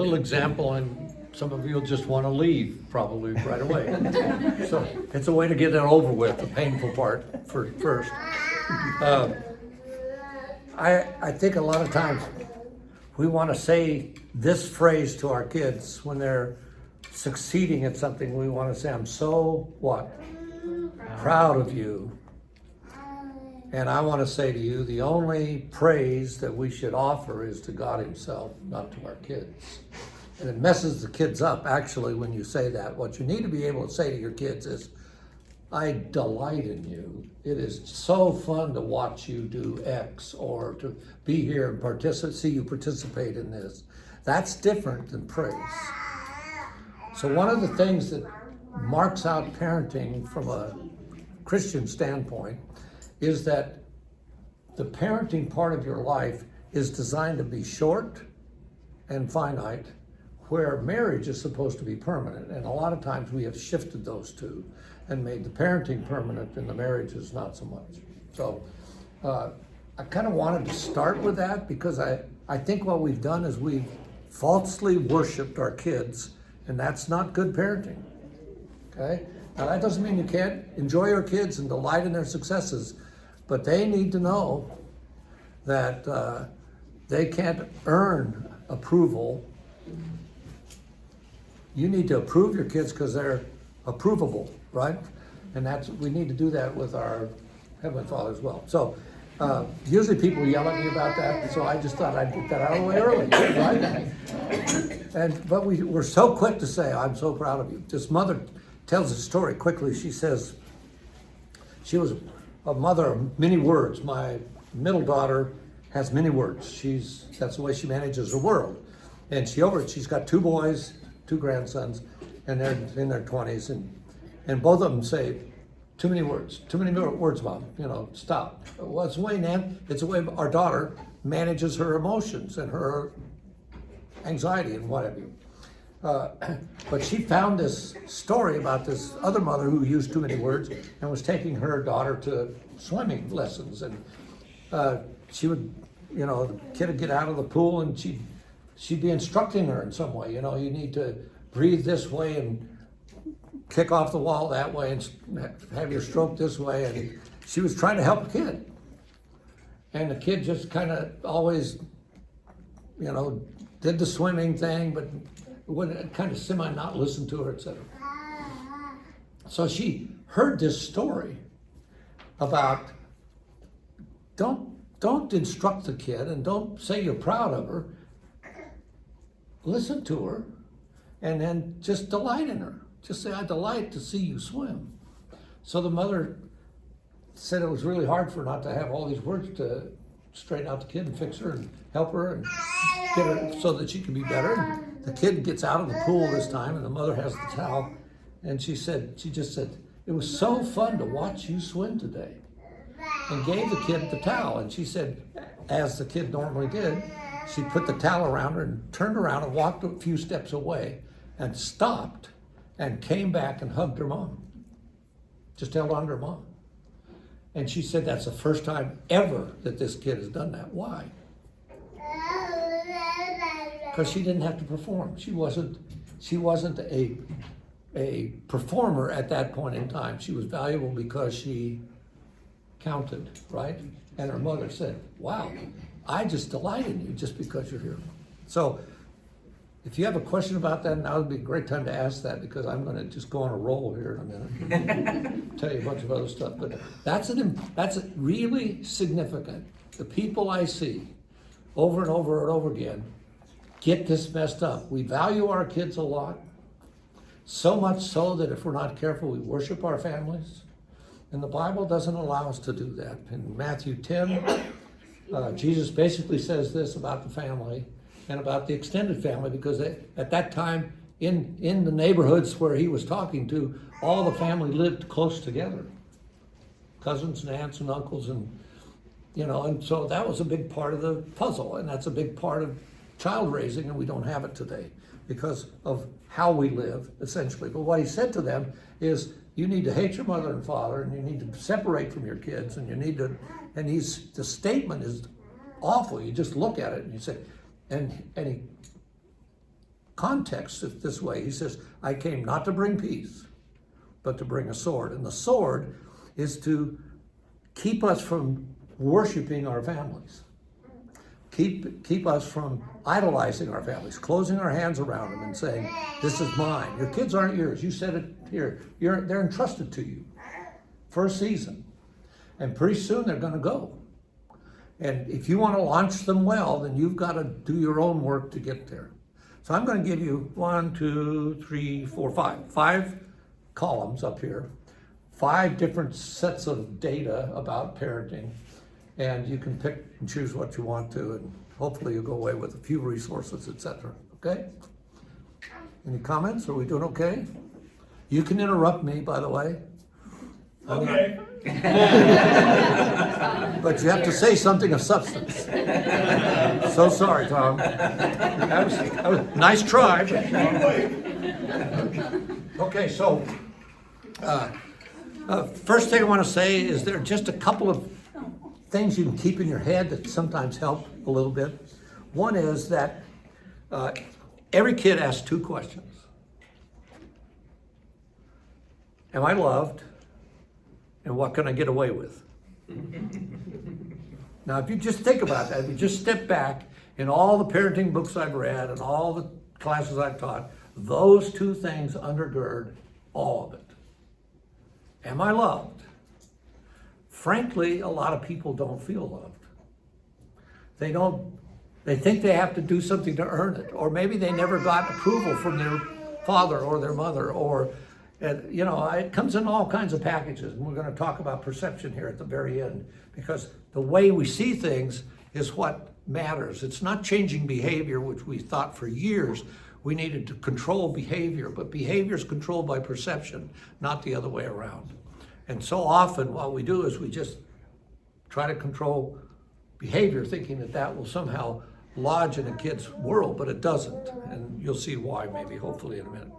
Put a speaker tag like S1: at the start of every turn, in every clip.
S1: little example, and some of you will just want to leave probably right away. So it's a way to get it over with, the painful part first. I think a lot of times we want to say this phrase to our kids when they're succeeding at something. We want to say, I'm so what? Proud of you. And I want to say to you, the only praise that we should offer is to God himself, not to our kids. And it messes the kids up, actually, when you say that. What you need to be able to say to your kids is, I delight in you. It is so fun to watch you do X, or to be here and see you participate in this. That's different than praise. So one of the things that marks out parenting from a Christian standpoint is that the parenting part of your life is designed to be short and finite, where marriage is supposed to be permanent. And a lot of times we have shifted those two and made the parenting permanent and the marriage is not so much. So I kind of wanted to start with that because I think what we've done is we've falsely worshiped our kids, and that's not good parenting, okay? Now that doesn't mean you can't enjoy your kids and delight in their successes, but they need to know that they can't earn approval. You need to approve your kids because they're approvable, right? And we need to do that with our Heavenly Father as well. So usually people yell at me about that, so I just thought I'd get that out of the way early, right? But we're so quick to say, I'm so proud of you. This mother tells a story quickly. She says, she was a mother of many words. My middle daughter has many words. That's the way she manages her world. And she's got 2 boys, 2 grandsons, and they're in their 20s, and both of them say, too many words, Mom, stop. Well, it's the way, Nan, it's the way our daughter manages her emotions and her anxiety and what have you. But she found this story about this other mother who used too many words and was taking her daughter to swimming lessons. And she would, the kid would get out of the pool and she'd be instructing her in some way. You need to breathe this way and kick off the wall that way and have your stroke this way. And she was trying to help a kid. And the kid just kind of always, did the swimming thing, but would kind of not listen to her, etc. So she heard this story about don't instruct the kid and don't say you're proud of her. Listen to her and then just delight in her. Just say, I delight to see you swim. So the mother said it was really hard for her not to have all these words to straighten out the kid and fix her and help her and get her so that she can be better. And the kid gets out of the pool this time and the mother has the towel. And she just said, it was so fun to watch you swim today. And gave the kid the towel. And she said, as the kid normally did, she put the towel around her and turned around and walked a few steps away and stopped and came back and hugged her mom. Just held on to her mom. And she said that's the first time ever that this kid has done that. Why? Because she didn't have to perform. She wasn't a performer at that point in time. She was valuable because she counted, right? And her mother said, wow, I just delight in you just because you're here. So if you have a question about that, now would be a great time to ask that because I'm going to just go on a roll here in a minute. Tell you a bunch of other stuff. But that's really significant. The people I see over and over and over again get this messed up. We value our kids a lot, so much so that if we're not careful, we worship our families. And the Bible doesn't allow us to do that. In Matthew 10, Jesus basically says this about the family and about the extended family, because at that time in the neighborhoods where he was talking to, all the family lived close together. Cousins and aunts and uncles and so that was a big part of the puzzle, and that's a big part of child raising, and we don't have it today because of how we live, essentially. But what he said to them is, you need to hate your mother and father, and you need to separate from your kids, and you need to, and the statement is awful. You just look at it and you say, and context it this way. He says, I came not to bring peace, but to bring a sword. And the sword is to keep us from worshiping our families. Keep us from idolizing our families, closing our hands around them and saying, this is mine. Your kids aren't yours. You said it here. They're entrusted to you for a season. And pretty soon they're going to go. And if you want to launch them well, then you've got to do your own work to get there. So I'm going to give you 5 columns up here, 5 different sets of data about parenting. And you can pick and choose what you want to, and hopefully you'll go away with a few resources, etc. Okay? Any comments? Are we doing okay? You can interrupt me, by the way.
S2: Okay.
S1: But you have to say something of substance. So sorry, Tom. That was nice try. Okay, so first thing I want to say is there are just a couple of things you can keep in your head that sometimes help a little bit. One is that every kid asks 2 questions. Am I loved? And what can I get away with? Now, if you just think about that, if you just step back in all the parenting books I've read and all the classes I've taught, those 2 things undergird all of it. Am I loved? Frankly, a lot of people don't feel loved. They think they have to do something to earn it, or maybe they never got approval from their father or their mother, or it comes in all kinds of packages. And we're going to talk about perception here at the very end, because the way we see things is what matters. It's not changing behavior, which we thought for years we needed to control behavior, but behavior is controlled by perception, not the other way around. And so often what we do is we just try to control behavior, thinking that will somehow lodge in a kid's world, but it doesn't. And you'll see why maybe, hopefully, in a minute.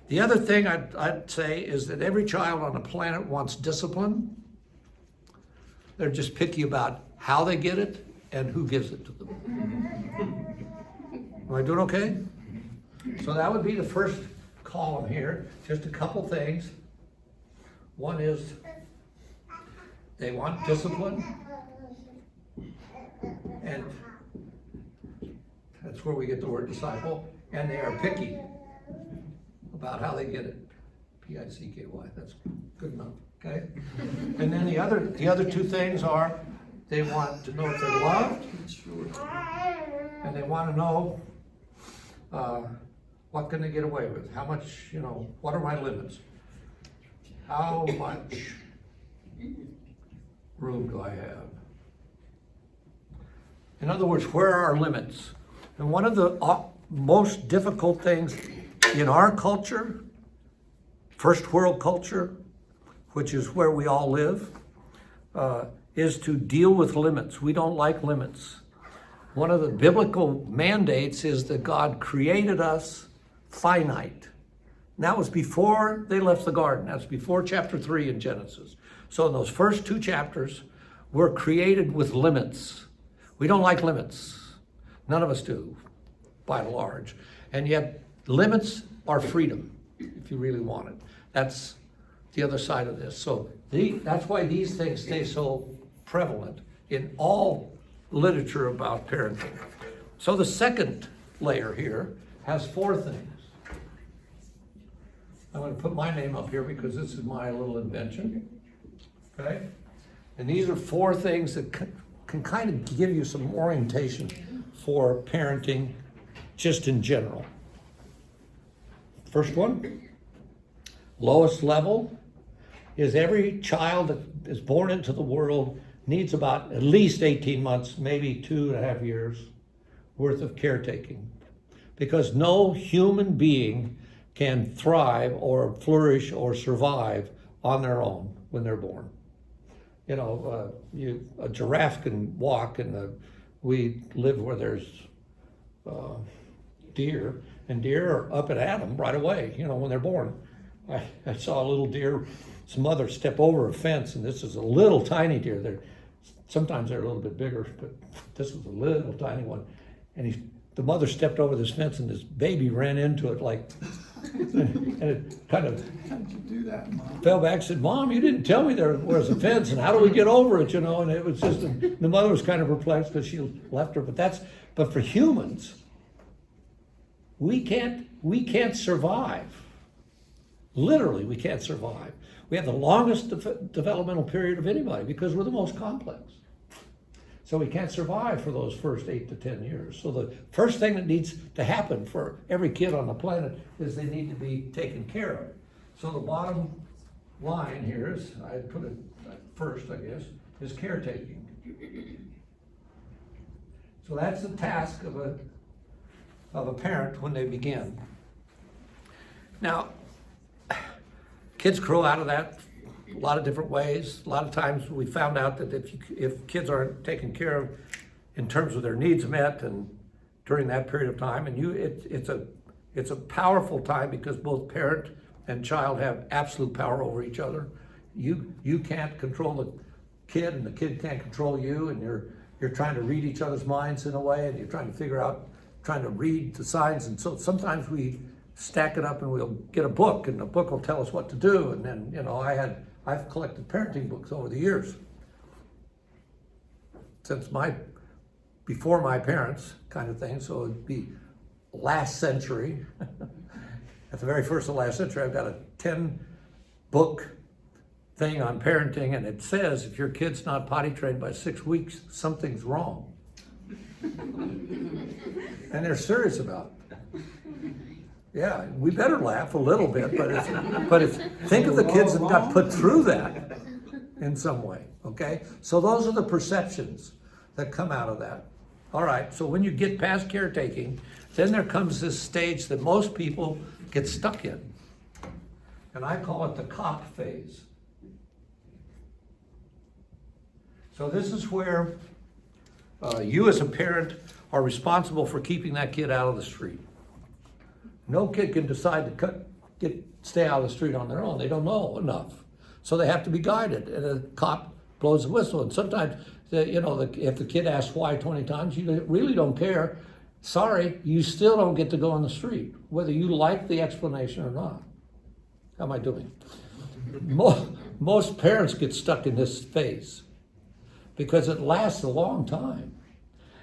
S1: The other thing I'd say is that every child on the planet wants discipline. They're just picky about how they get it and who gives it to them. Am I doing okay? So that would be the first column here. Just a couple things. One is they want discipline, and that's where we get the word disciple, and they are picky about how they get it. P-I-C-K-Y, that's good enough, okay? And then the other 2 things are they want to know if they're loved, and they want to know what can they get away with, how much, what are my limits? How much room do I have? In other words, where are our limits? And one of the most difficult things in our culture, first world culture, which is where we all live, is to deal with limits. We don't like limits. One of the biblical mandates is that God created us finite. And that was before they left the garden. That's before chapter 3 in Genesis. So in those first 2 chapters, we're created with limits. We don't like limits. None of us do, by and large. And yet, limits are freedom, if you really want it. That's the other side of this. So that's why these things stay so prevalent in all literature about parenting. So the second layer here has 4 things. I'm going to put my name up here because this is my little invention. Okay? And these are 4 things that can kind of give you some orientation for parenting just in general. First one, lowest level, is every child that is born into the world needs about at least 18 months, maybe 2.5 years worth of caretaking. Because no human being can thrive or flourish or survive on their own when they're born. A giraffe can walk, and we live where there's deer, and deer are up and at them right away, when they're born. I saw a little deer, some mother step over a fence, and this is a little tiny deer. Sometimes they're a little bit bigger, but this was a little tiny one. And he the mother stepped over this fence and this baby ran into it like, and it kind of
S3: How'd you do that, Mom?
S1: fell back and said, Mom, you didn't tell me there was a fence, and how do we get over it, and it was just, the mother was kind of perplexed because she left her, but for humans, we can't survive. Literally, we can't survive. We have the longest developmental period of anybody because we're the most complex. So we can't survive for those first 8 to 10 years. So the first thing that needs to happen for every kid on the planet is they need to be taken care of. So the bottom line here is, I put it first, I guess, is caretaking. So that's the task of a parent when they begin. Now, kids grow out of that a lot of different ways. A lot of times we found out that if kids aren't taken care of in terms of their needs met and during that period of time, and it's a powerful time because both parent and child have absolute power over each other. You can't control the kid and the kid can't control you, and you're trying to read each other's minds in a way, and you're trying to read the signs. And so sometimes we stack it up and we'll get a book, and the book will tell us what to do. And then, I've collected parenting books over the years. Before my parents kind of thing, so it'd be last century. At the very first of last century, I've got a 10-book thing on parenting, and it says if your kid's not potty trained by 6 weeks, something's wrong. And they're serious about it. Yeah, we better laugh a little bit, but think of the kids that got put through that in some way, okay? So those are the perceptions that come out of that. All right, so when you get past caretaking, then there comes this stage that most people get stuck in. And I call it the cop phase. So this is where you as a parent are responsible for keeping that kid out of the street. No kid can decide to stay out of the street on their own. They don't know enough. So they have to be guided, and a cop blows the whistle. And sometimes, if the kid asks why 20 times, you really don't care. Sorry, you still don't get to go on the street, whether you like the explanation or not. How am I doing? Most parents get stuck in this phase because it lasts a long time,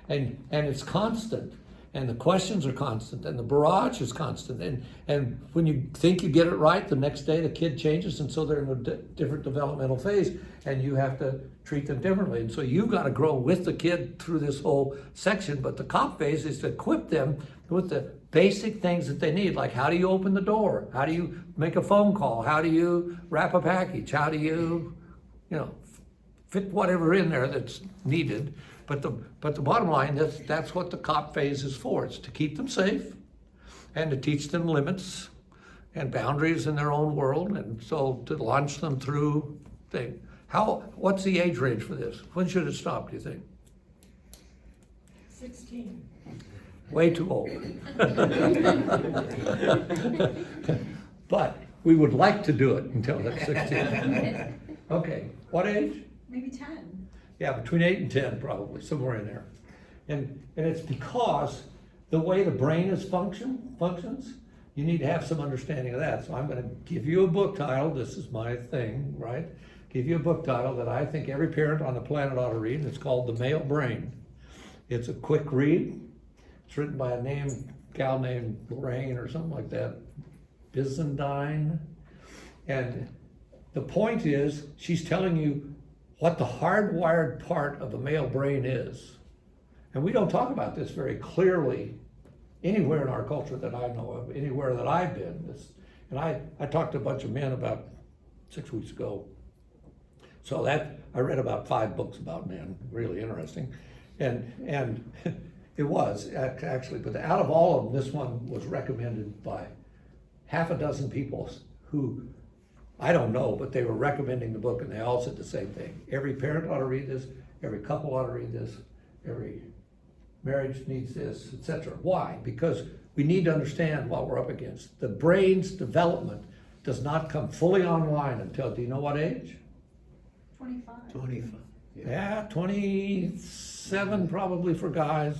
S1: and it's constant. And the questions are constant, and the barrage is constant. And when you think you get it right, the next day the kid changes, and so they're in a different developmental phase, and you have to treat them differently. And so you've got to grow with the kid through this whole section. But the cop phase is to equip them with the basic things that they need, like how do you open the door? How do you make a phone call? How do you wrap a package? How do you, fit whatever in there that's needed? But the bottom line, that's what the cop phase is for. It's to keep them safe and to teach them limits and boundaries in their own world, and so to launch them through things. What's the age range for this? When should it stop, do you think?
S2: 16.
S1: Way too old. But we would like to do it until they're 16. Okay, what age?
S4: Maybe 10.
S1: Yeah, between 8 and 10, probably, somewhere in there. And it's because the way the brain functions, you need to have some understanding of that. So I'm going to give you a book title. This is my thing, right? Give you a book title that I think every parent on the planet ought to read. It's called The Male Brain. It's a quick read. It's written by a gal named Lorraine or something like that, Byzantine. And the point is, she's telling you what the hardwired part of the male brain is. And we don't talk about this very clearly anywhere in our culture that I know of, anywhere that I've been. And I talked to a bunch of men about 6 weeks ago. So I read about 5 books about men, really interesting. And it was actually, but out of all of them, this one was recommended by half a dozen people who, I don't know, but they were recommending the book, and they all said the same thing. Every parent ought to read this, every couple ought to read this, every marriage needs this, etc. Why? Because we need to understand what we're up against. The brain's development does not come fully online until, do you know what age?
S4: 25.
S3: 25.
S1: Yeah, 27 probably for guys.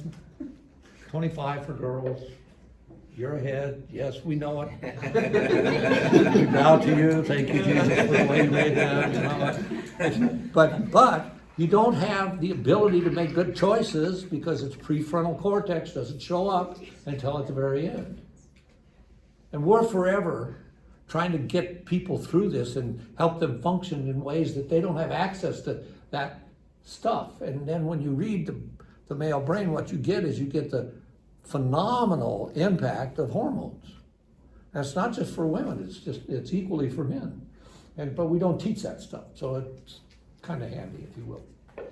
S1: 25 for girls. You're ahead. Yes, we know it. We bow to you. Thank you, Jesus, for the way you made that. You know it. But you don't have the ability to make good choices because its prefrontal cortex doesn't show up until at the very end. And we're forever trying to get people through this and help them function in ways that they don't have access to that stuff. And then when you read the male brain, what you get is you get the phenomenal impact of hormones. And it's not just for women, it's equally for men. But we don't teach that stuff, so it's kind of handy, if you will.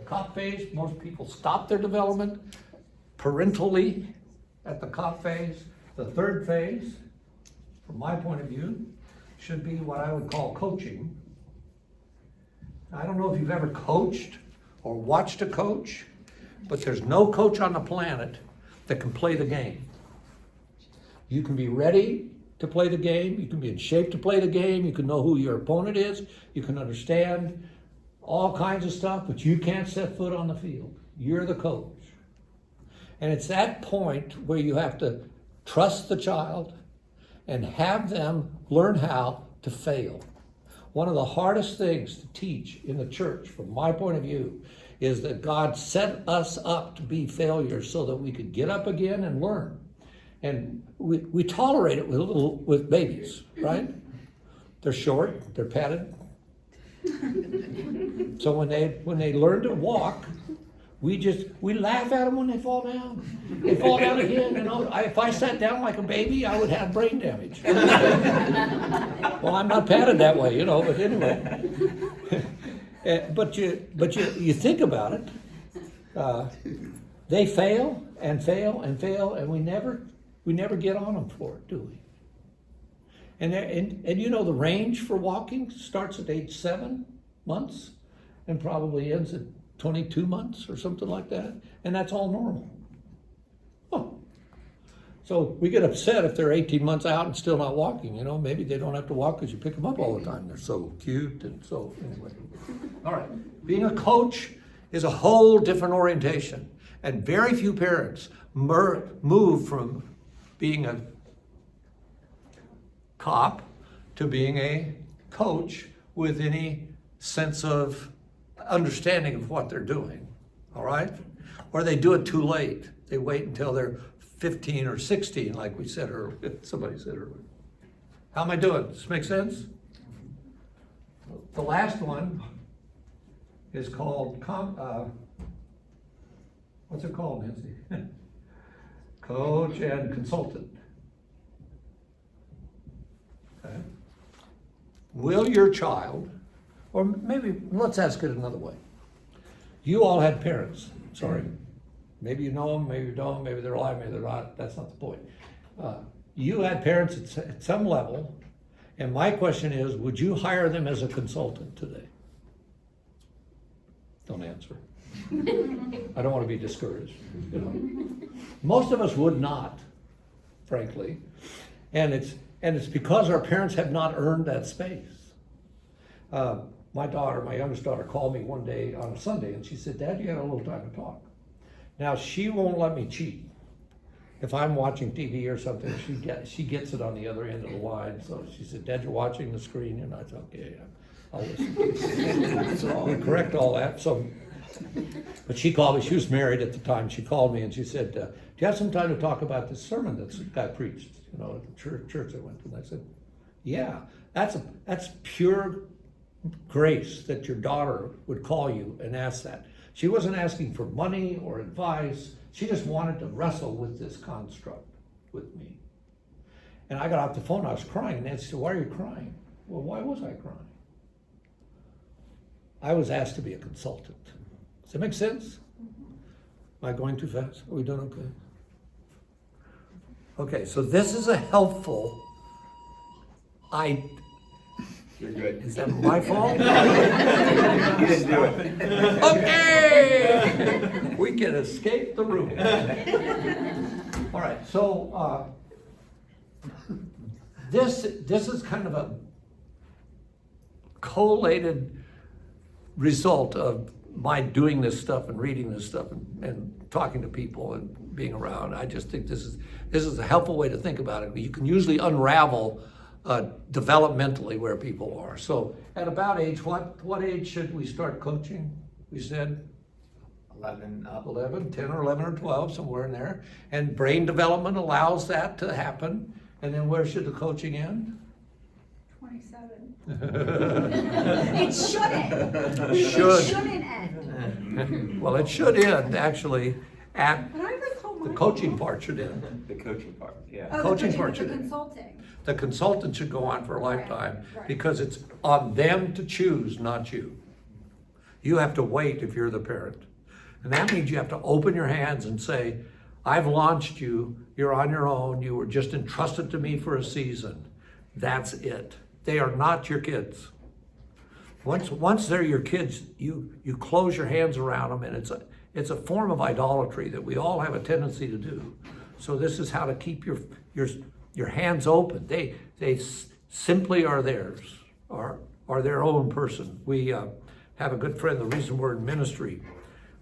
S1: Cop phase, most people stop their development parentally at the cop phase. The third phase, from my point of view, should be what I would call coaching. I don't know if you've ever coached or watched a coach, but there's no coach on the planet that can play the game. You can be ready to play the game, you can be in shape to play the game, you can know who your opponent is, you can understand all kinds of stuff, but you can't set foot on the field. You're the coach. And it's that point where you have to trust the child and have them learn how to fail. One of the hardest things to teach in the church, from my point of view, is that God set us up to be failures so that we could get up again and learn. And we tolerate it with babies, right? They're short, they're padded. So when they learn to walk, we laugh at them when they fall down. They fall down again. You know, if I sat down like a baby, I would have brain damage. Well, I'm not padded that way, you know. But anyway, but you think about it. They fail and fail and fail, and we never get on them for it, do we? And you know, the range for walking starts at age 7 months and probably ends at 22 months or something like that, and that's all normal. Oh. So we get upset if they're 18 months out and still not walking, you know. Maybe they don't have to walk because you pick them up all the time. They're so cute, and so anyway. All right, being a coach is a whole different orientation, and very few parents move from being a cop to being a coach with any sense of understanding of what they're doing, all right? Or they do it too late. They wait until they're 15 or 16, like we said earlier. Somebody said earlier. How am I doing? Does this make sense? The last one is called, what's it called, Nancy? Coach and consultant. Okay. Will your child, or maybe let's ask it another way. You all had parents, sorry. Maybe you know them, maybe you don't, maybe they're alive, maybe they're not, that's not the point. You had parents at some level, and my question is, would you hire them as a consultant today? Don't answer. I don't want to be discouraged, you know. Most of us would not, frankly, and it's because our parents have not earned that space. My youngest daughter, called me one day on a Sunday, and she said, "Dad, you got a little time to talk." Now, she won't let me cheat. If I'm watching TV or something, she gets it on the other end of the line. So she said, "Dad, you're watching the screen," and I said, "Okay, I'll listen." So we correct all that. But she called me. She was married at the time. She called me and she said, "Do you have some time to talk about this sermon that guy preached, you know, at the church I went to?" And I said, "Yeah, that's pure grace that your daughter would call you and ask that." She wasn't asking for money or advice. She just wanted to wrestle with this construct with me. And I got off the phone, I was crying. Nancy said, "Why are you crying?" Well, why was I crying? I was asked to be a consultant. Does that make sense? Am I going too fast? Are we doing okay? Okay, so this is a helpful
S2: You're good.
S1: Is that my fault?
S2: You didn't do it.
S1: Okay! We can escape the room. All right, so this is kind of a collated result of mind doing this stuff and reading this stuff and talking to people and being around. I just think this is a helpful way to think about it. You can usually unravel developmentally where people are. So at about age, what age should we start coaching? We said
S2: 11 up.
S1: 11, 10 or 11 or 12, somewhere in there. And brain development allows that to happen. And then where should the coaching end?
S4: 27.
S1: It
S4: shouldn't.
S1: Should.
S4: It shouldn't end.
S1: Well, it should end actually at
S4: But I recall
S1: the
S4: my
S1: coaching
S4: mom-
S1: part should end.
S2: The coaching part, yeah.
S4: Oh, the
S1: coaching
S4: coaching,
S1: part
S4: the
S1: should end.
S4: consulting.
S1: The consultant should go on for a lifetime
S4: right.
S1: because it's on them to choose, not you. You have to wait if you're the parent. And that means you have to open your hands and say, I've launched you, you're on your own, you were just entrusted to me for a season. That's it. They are not your kids. Once they're your kids, you close your hands around them, and it's a form of idolatry that we all have a tendency to do. So this is how to keep your hands open. They simply are theirs, are their own person. We have a good friend. The reason we're in ministry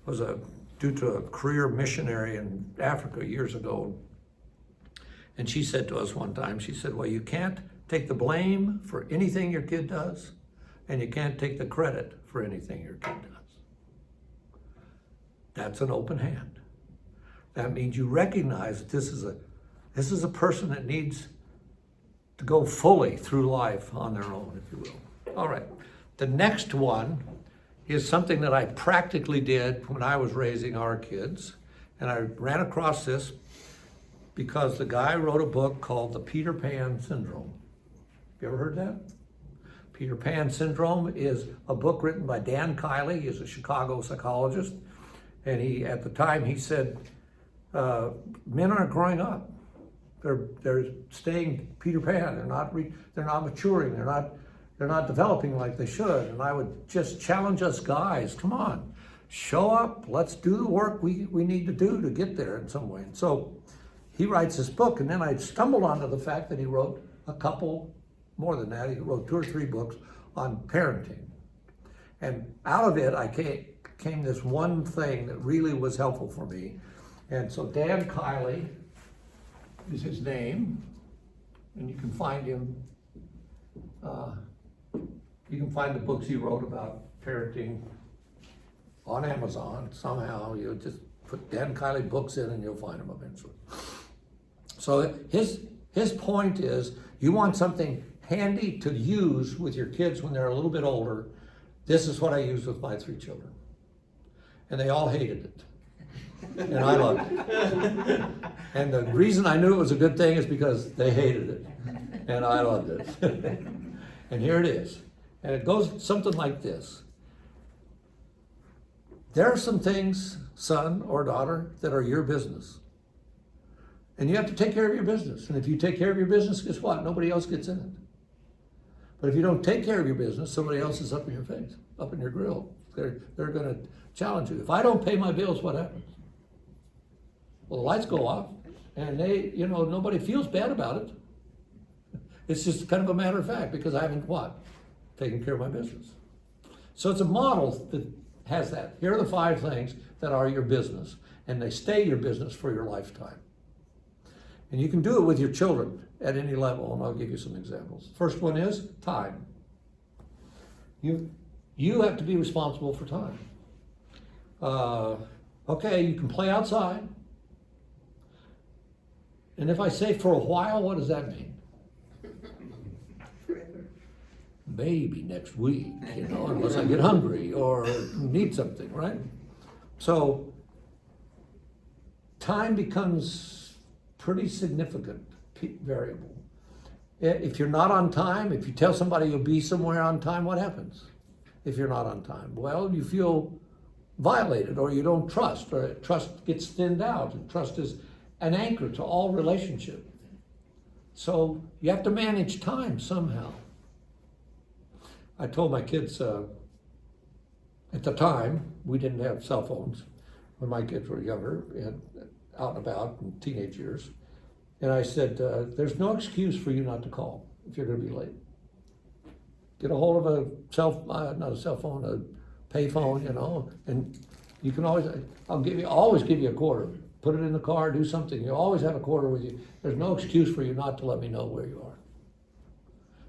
S1: was due to a career missionary in Africa years ago. And she said to us one time, she said, well, you can't take the blame for anything your kid does, and you can't take the credit for anything your kid does. That's an open hand. That means you recognize that this is a person that needs to go fully through life on their own, if you will. All right, the next one is something that I practically did when I was raising our kids. And I ran across this because the guy wrote a book called The Peter Pan Syndrome. You ever heard that? Peter Pan Syndrome is a book written by Dan Kiley. He's a Chicago psychologist. And at the time he said, men aren't growing up. They're staying Peter Pan. They're not maturing. They're not developing like they should. And I would just challenge us guys, come on, show up, let's do the work we need to do to get there in some way. And so he writes this book, and then I stumbled onto the fact that he wrote a couple, more than that, he wrote 2 or 3 books on parenting. And out of it, came this one thing that really was helpful for me. And so Dan Kiley is his name, and you can find him, you can find the books he wrote about parenting on Amazon. Somehow you just put Dan Kiley books in and you'll find them eventually. So his point is, you want something handy to use with your kids when they're a little bit older. This is what I used with my 3 children. And they all hated it. And I loved it. And the reason I knew it was a good thing is because they hated it. And I loved it. And here it is. And it goes something like this. There are some things, son or daughter, that are your business. And you have to take care of your business. And if you take care of your business, guess what? Nobody else gets in it. But if you don't take care of your business, somebody else is up in your face, up in your grill. They're going to challenge you. If I don't pay my bills, what happens? Well, the lights go off, and nobody feels bad about it. It's just kind of a matter of fact, because I haven't what? Taken care of my business. So it's a model that has that. Here are the 5 things that are your business, and they stay your business for your lifetime. And you can do it with your children at any level, and I'll give you some examples. First one is time. You have to be responsible for time. Okay, you can play outside. And if I say for a while, what does that mean? Maybe next week, unless I get hungry or need something, right? So time becomes pretty significant variable. If you're not on time, if you tell somebody you'll be somewhere on time, what happens if you're not on time? Well, you feel violated, or you don't trust, or trust gets thinned out. And trust is an anchor to all relationship. So you have to manage time somehow. I told my kids, at the time, we didn't have cell phones when my kids were younger and out and about in teenage years. And I said, there's no excuse for you not to call if you're going to be late. Get a hold of not a cell phone, a payphone, you know, and you can always, always give you a quarter. Put it in the car, do something. You always have a quarter with you. There's no excuse for you not to let me know where you are.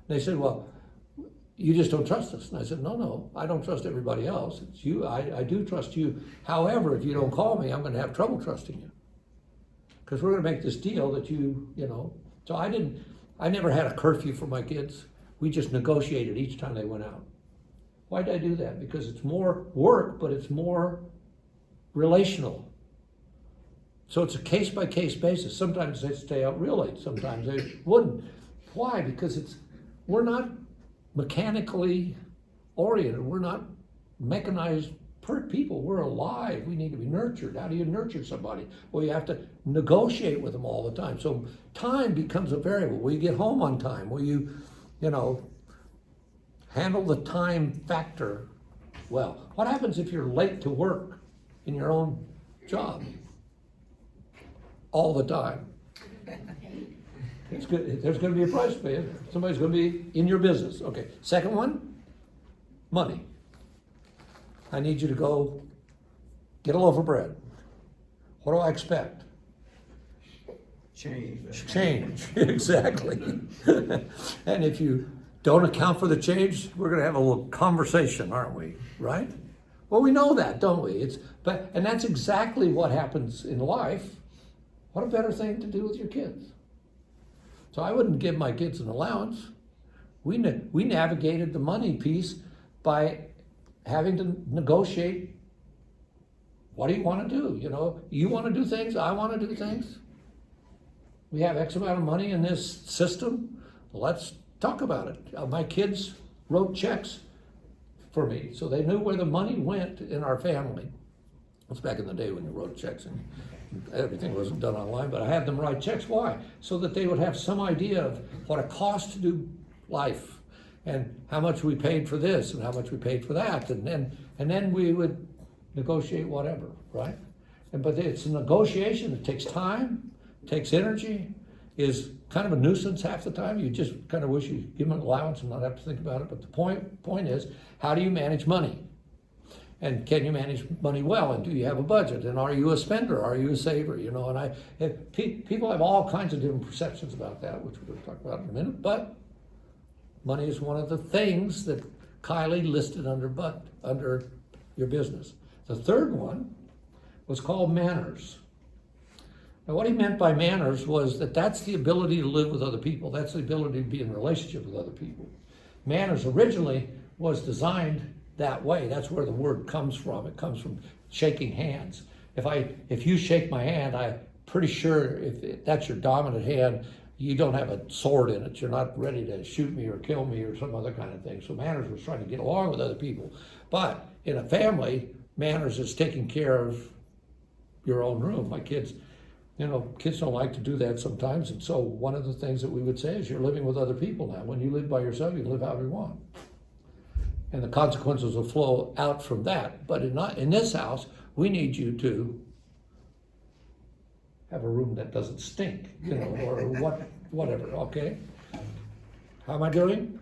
S1: They said, well, you just don't trust us. And I said, no, I don't trust everybody else. It's you, I do trust you. However, if you don't call me, I'm gonna have trouble trusting you. Because we're gonna make this deal that you know. So I never had a curfew for my kids. We just negotiated each time they went out. Why did I do that? Because it's more work, but it's more relational. So it's a case-by-case basis. Sometimes they stay out real late, sometimes they wouldn't. Why? Because we're not mechanically oriented. We're not mechanized people. We're alive. We need to be nurtured. How do you nurture somebody? Well, you have to negotiate with them all the time. So time becomes a variable. Will you get home on time? Will you handle the time factor well? What happens if you're late to work in your own job all the time? It's good. There's going to be a price to pay. Somebody's going to be in your business. Okay. Second one, money. I need you to go get a loaf of bread. What do I expect? Change. Exactly. And if you don't account for the change, we're going to have a little conversation, aren't we? Right? Well, we know that, don't we? And that's exactly what happens in life. What a better thing to do with your kids. So I wouldn't give my kids an allowance. We navigated the money piece by having to negotiate. What do you want to do? You want to do things, I want to do things. We have X amount of money in this system. Let's talk about it. My kids wrote checks for me, so they knew where the money went in our family. It's back in the day when you wrote checks and everything wasn't done online, but I had them write checks. Why? So that they would have some idea of what it costs to do life and how much we paid for this and how much we paid for that. And then we would negotiate whatever, right? But it's a negotiation. It takes time, takes energy, is kind of a nuisance half the time. You just kind of wish you give them an allowance and not have to think about it. But the point is, how do you manage money? And can you manage money well? And do you have a budget? And are you a spender? Are you a saver? And people have all kinds of different perceptions about that, which we're going to talk about in a minute. But money is one of the things that Kylie listed under your business. The third one was called manners. Now, what he meant by manners was that's the ability to live with other people. That's the ability to be in relationship with other people. Manners originally was designed that way. That's where the word comes from. It comes from shaking hands. If you shake my hand, I'm pretty sure if that's your dominant hand, you don't have a sword in it. You're not ready to shoot me or kill me or some other kind of thing. So manners was trying to get along with other people. But in a family, manners is taking care of your own room. My kids, kids don't like to do that sometimes. And so one of the things that we would say is you're living with other people now. When you live by yourself, you live however you want. And the consequences will flow out from that. But in this house, we need you to have a room that doesn't stink, or whatever, okay? How am I doing?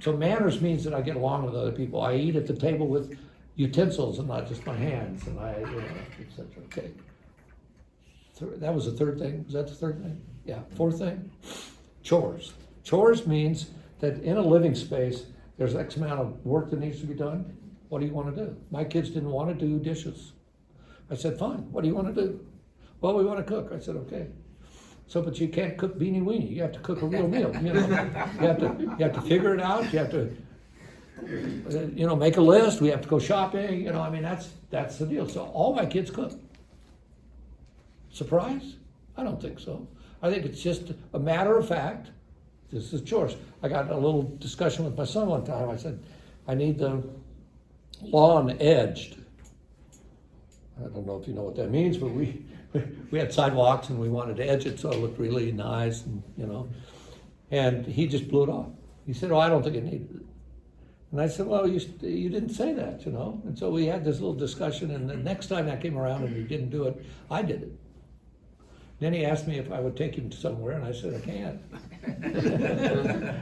S1: So manners means that I get along with other people. I eat at the table with utensils and not just my hands, and etc. Okay. That was the third thing. Was that the third thing? Yeah. Fourth thing? Chores. Chores means that in a living space, there's X amount of work that needs to be done. What do you want to do? My kids didn't want to do dishes. I said, fine, what do you want to do? Well, we want to cook. I said, okay. So, but you can't cook beanie weenie. You have to cook a real meal. You have to figure it out. You have to, make a list. We have to go shopping. That's the deal. So all my kids cook. Surprise? I don't think so. I think it's just a matter of fact. This is chores. I got a little discussion with my son one time. I said, I need the lawn edged. I don't know if you know what that means, but we had sidewalks and we wanted to edge it so it looked really nice, and he just blew it off. He said, I don't think it needed it. And I said, well, you didn't say that, And so we had this little discussion, and the next time that came around and he didn't do it, I did it. Then he asked me if I would take him somewhere, and I said, I can't.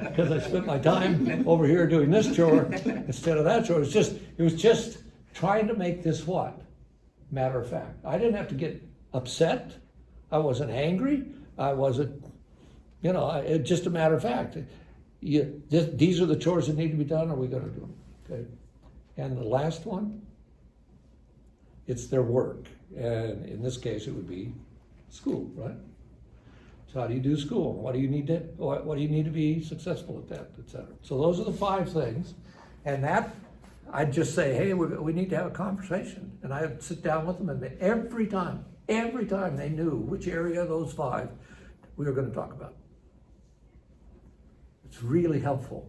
S1: Because I spent my time over here doing this chore instead of that chore. It was just trying to make this what? Matter of fact. I didn't have to get upset. I wasn't angry. I wasn't, it's just a matter of fact. These are the chores that need to be done, are we gonna do them? Okay. And the last one, it's their work. And in this case, it would be school, right? So how do you do school? What do you need to be successful at that, et cetera? So those are the 5 things. And that, I'd just say, hey, we need to have a conversation. And I'd sit down with them, and every time they knew which area of those 5 we were gonna talk about. It's really helpful.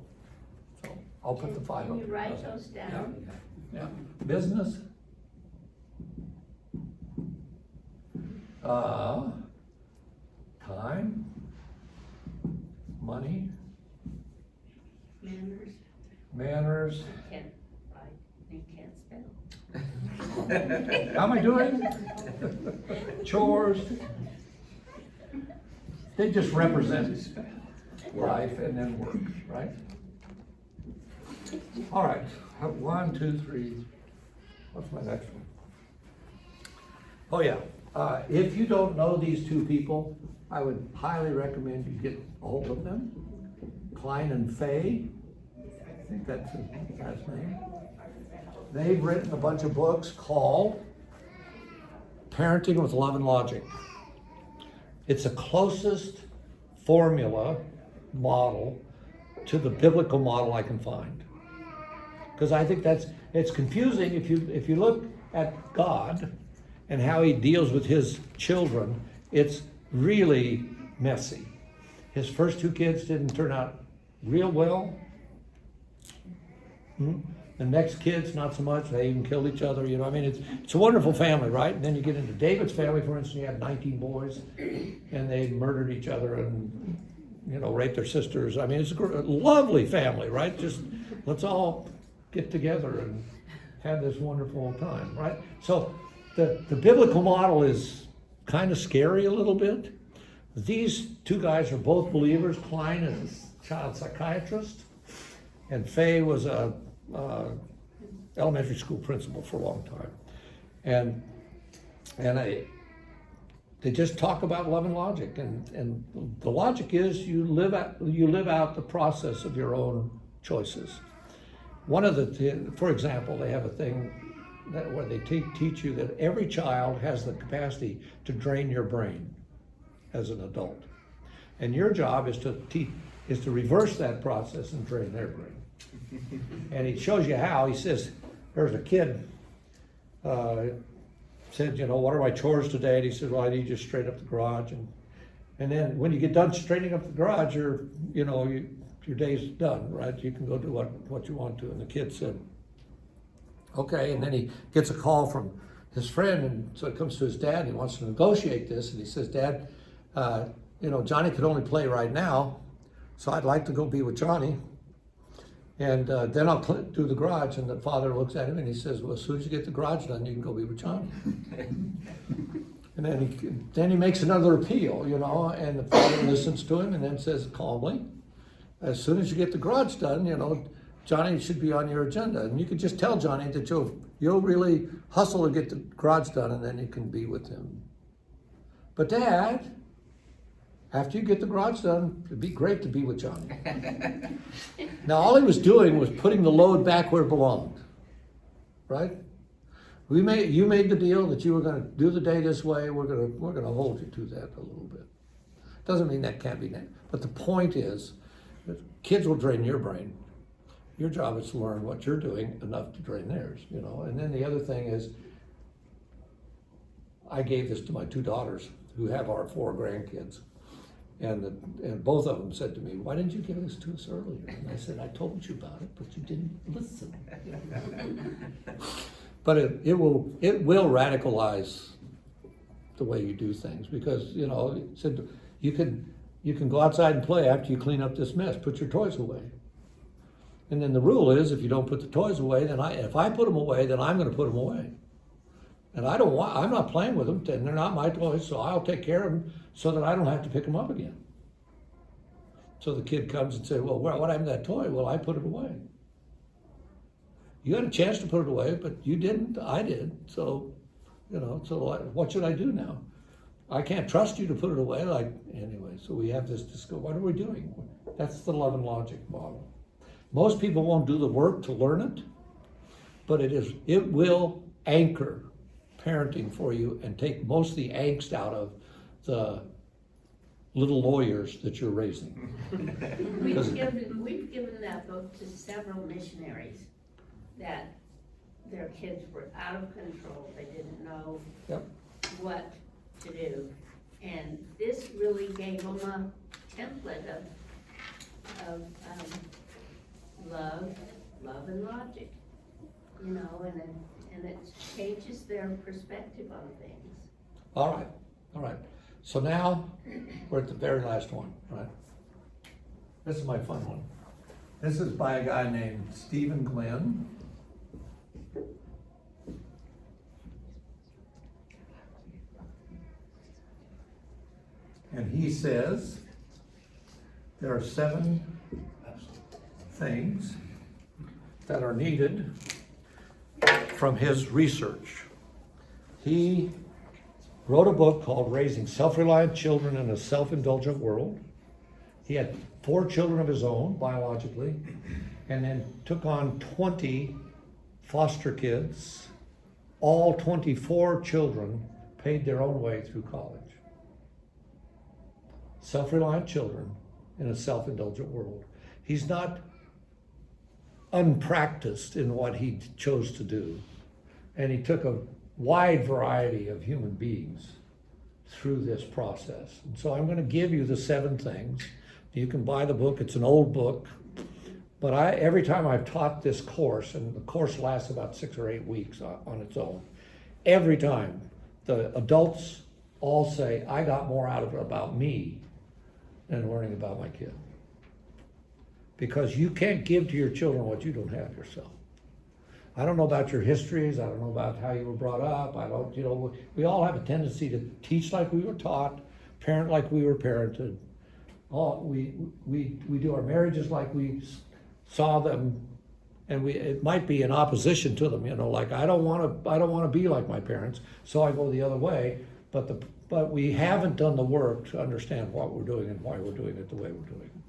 S1: So I'll put the 5 up.
S3: Can you write those down?
S1: Yeah. Business. Time. Money. Manners.
S3: Can't write, you can't spell.
S1: How am I doing? Chores. They just represent life and then work, right? All right, 1, 2, 3. What's my next one? Oh yeah, if you don't know these 2 people, I would highly recommend you get a hold of them. Klein and Fay, I think that's his last name. They've written a bunch of books called Parenting with Love and Logic. It's the closest formula model to the biblical model I can find. Because I think it's confusing if you look at God and how he deals with his children, it's really messy. His first 2 kids didn't turn out real well. The next kids, not so much. They even killed each other. It's a wonderful family, right? And then you get into David's family, for instance. You have 19 boys, and they murdered each other and raped their sisters. It's a lovely family, right? Just let's all get together and have this wonderful time, right? So the biblical model is kind of scary a little bit. These 2 guys are both believers. Klein is a child psychiatrist, and Fay was a elementary school principal for a long time. And they just talk about love and logic, and the logic is you live out the process of your own choices. One of for example, they have a thing where they teach you that every child has the capacity to drain your brain as an adult, and your job is to reverse that process and drain their brain. And he shows you how. He says, there's a kid said, what are my chores today? And he said, well, I need you to straighten up the garage. And then when you get done straightening up the garage, your day's done, right? You can go do what you want to. And the kid said, okay. And then he gets a call from his friend, and so it comes to his dad, and he wants to negotiate this. And he says, Dad, Johnny could only play right now, so I'd like to go be with Johnny. And then I'll do the garage. And the father looks at him and he says, well, as soon as you get the garage done, you can go be with Johnny. And then he makes another appeal, and the father listens to him and then says calmly, as soon as you get the garage done, Johnny should be on your agenda. And you can just tell Johnny that you'll really hustle to get the garage done, and then you can be with him. But Dad, after you get the garage done, it'd be great to be with Johnny. Now, all he was doing was putting the load back where it belonged, right? You made the deal that you were going to do the day this way. We're going to hold you to that a little bit. Doesn't mean that can't be done. But the point is, that kids will drain your brain. Your job is to learn what you're doing enough to drain theirs, And then the other thing is, I gave this to my 2 daughters who have our 4 grandkids. And both of them said to me, why didn't you give this to us earlier? And I said, I told you about it, but you didn't listen. But it will radicalize the way you do things, because, it said you can go outside and play after you clean up this mess, put your toys away. And then the rule is, if you don't put the toys away, then if I put them away, then I'm going to put them away. And I'm not playing with them, and they're not my toys, so I'll take care of them so that I don't have to pick them up again. So the kid comes and says, well, what happened to that toy? Well, I put it away. You had a chance to put it away, but you didn't. I did. So, what should I do now? I can't trust you to put it away. Anyway, so we have this discussion. What are we doing? That's the love and logic model. Most people won't do the work to learn it, but it will anchor parenting for you and take most of the angst out of the little lawyers that you're raising.
S3: We've given that book to several missionaries that their kids were out of control. They didn't know
S1: Yep.
S3: what to do. And this really gave them a template of love and logic, and it changes their perspective on things.
S1: All right. So now we're at the very last one, right? This is my fun one. This is by a guy named Stephen Glenn. And he says there are 7 things that are needed from his research. He wrote a book called Raising Self-Reliant Children in a Self-Indulgent World. He had 4 children of his own, biologically, and then took on 20 foster kids. All 24 children paid their own way through college. Self-reliant children in a self-indulgent world. He's not unpracticed in what he chose to do. And he took a wide variety of human beings through this process. And so I'm going to give you the 7 things. You can buy the book. It's an old book. But every time I've taught this course, and the course lasts about 6 or 8 weeks on its own, every time the adults all say, I got more out of it about me than learning about my kid. Because you can't give to your children what you don't have yourself. I don't know about your histories. I don't know about how you were brought up. We all have a tendency to teach like we were taught, parent like we were parented. We do our marriages like we saw them, and it might be in opposition to them. I don't want to be like my parents, so I go the other way. But we haven't done the work to understand what we're doing and why we're doing it the way we're doing it.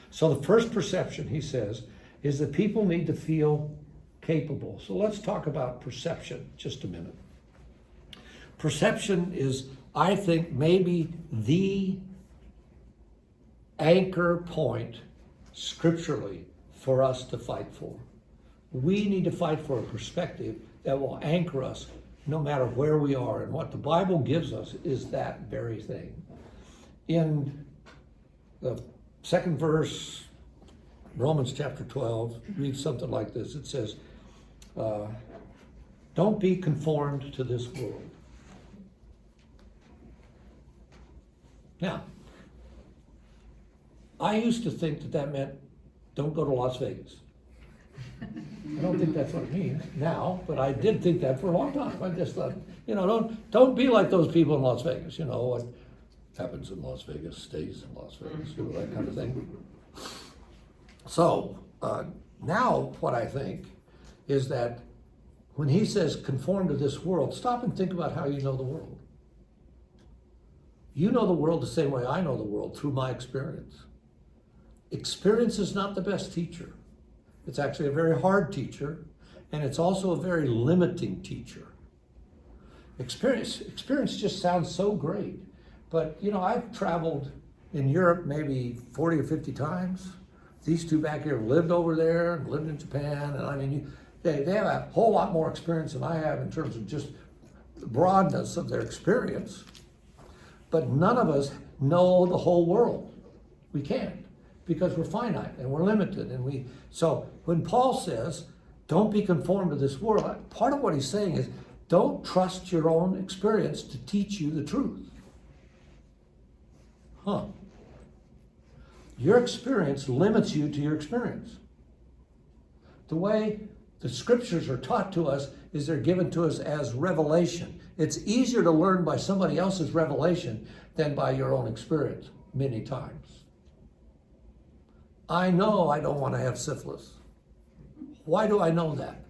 S1: So the first perception, he says, is that people need to feel capable. So let's talk about perception just a minute. Perception is, I think, maybe the anchor point scripturally for us to fight for. We need to fight for a perspective that will anchor us no matter where we are. And what the Bible gives us is that very thing. In the 2nd verse, Romans chapter 12, reads something like this. It says, don't be conformed to this world. Now, I used to think that meant don't go to Las Vegas. I don't think that's what it means now, but I did think that for a long time. I just thought, don't be like those people in Las Vegas. What happens in Las Vegas stays in Las Vegas, that kind of thing. So now what I think is that when he says conform to this world, stop and think about how you know the world. You know the world the same way I know the world, through my experience. Experience is not the best teacher. It's actually a very hard teacher, and it's also a very limiting teacher. Experience just sounds so great. But, I've traveled in Europe maybe 40 or 50 times. These 2 back here lived over there and lived in Japan. And they have a whole lot more experience than I have in terms of just the broadness of their experience. But none of us know the whole world. We can't, because we're finite and we're limited. So when Paul says, don't be conformed to this world, part of what he's saying is, don't trust your own experience to teach you the truth. Your experience limits you to your experience. The way the scriptures are taught to us is they're given to us as revelation. It's easier to learn by somebody else's revelation than by your own experience many times. I know I don't want to have syphilis. Why do I know that?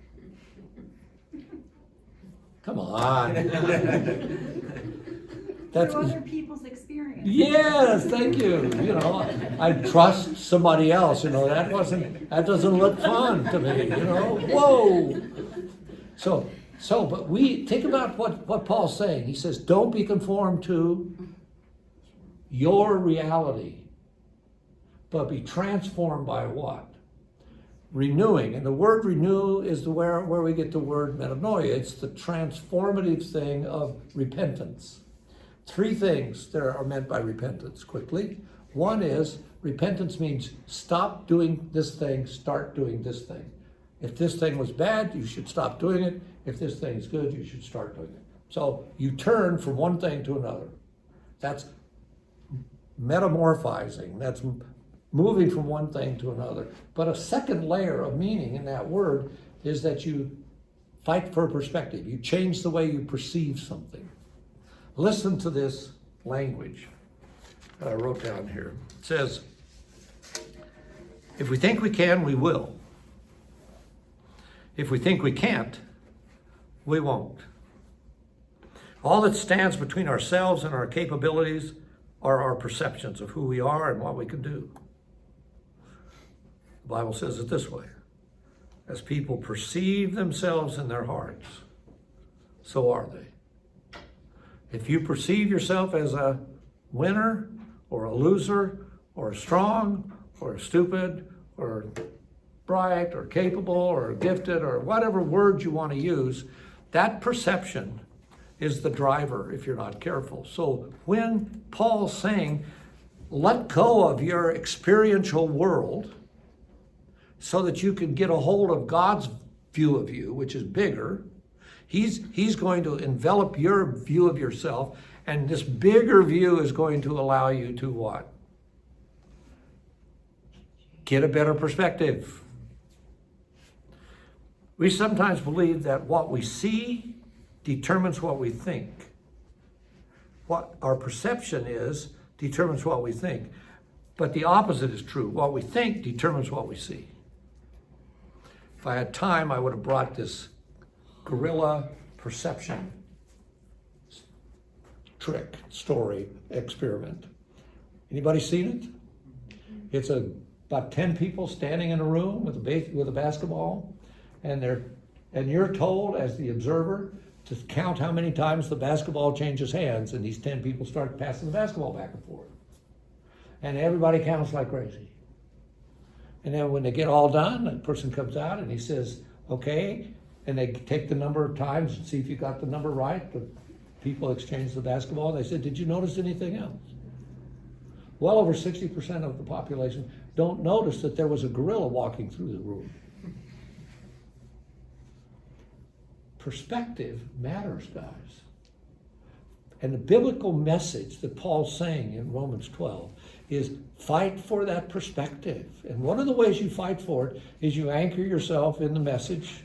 S1: Come on. That's,
S4: Through other people's experience.
S1: yes, thank you. You know, I trust somebody else. You know, that doesn't look fun to me. You know, whoa. But we think about what Paul's saying. He says, don't be conformed to your reality, but be transformed by what? Renewing. And the word renew is where we get the word metanoia. It's the transformative thing of repentance. 3 things that are meant by repentance, quickly. One is, repentance means stop doing this thing, start doing this thing. If this thing was bad, you should stop doing it. If this thing's good, you should start doing it. So you turn from one thing to another. That's metamorphizing. That's moving from one thing to another. But a second layer of meaning in that word is that you fight for a perspective. You change the way you perceive something. Listen to this language that I wrote down here. It says, if we think we can, we will. If we think we can't, we won't. All that stands between ourselves and our capabilities are our perceptions of who we are and what we can do. The Bible says it this way: as people perceive themselves in their hearts, so are they. If you perceive yourself as a winner or a loser or strong or stupid or bright or capable or gifted or whatever word you want to use, that perception is the driver if you're not careful. So when Paul's saying, let go of your experiential world so that you can get a hold of God's view of you, which is bigger, He's going to envelop your view of yourself, and this bigger view is going to allow you to what? Get a better perspective. We sometimes believe that what we see determines what we think. What our perception is determines what we think. But the opposite is true. What we think determines what we see. If I had time, I would have brought this gorilla perception trick, story, experiment. Anybody seen it? It's about 10 people standing in a room with a basketball, and you're told as the observer to count how many times the basketball changes hands, and these 10 people start passing the basketball back and forth. And everybody counts like crazy. And then when they get all done, the person comes out and he says, okay, and they take the number of times and see if you got the number right. The people exchange the basketball. They said, did you notice anything else? Well over 60% of the population don't notice that there was a gorilla walking through the room. Perspective matters, guys. And the biblical message that Paul's saying in Romans 12 is fight for that perspective. And one of the ways you fight for it is you anchor yourself in the message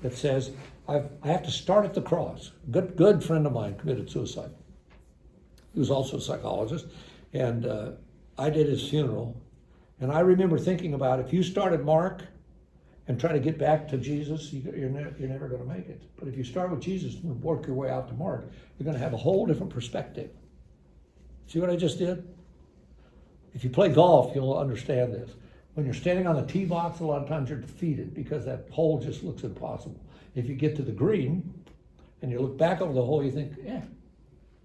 S1: that says, I have to start at the cross. Good friend of mine committed suicide. He was also a psychologist, and I did his funeral. And I remember thinking about, if you start at Mark and try to get back to Jesus, you're never going to make it. But if you start with Jesus and work your way out to Mark, you're going to have a whole different perspective. See what I just did? If you play golf, you'll understand this. When you're standing on the tee box, a lot of times you're defeated because that hole just looks impossible. If you get to the green and you look back over the hole, you think, yeah,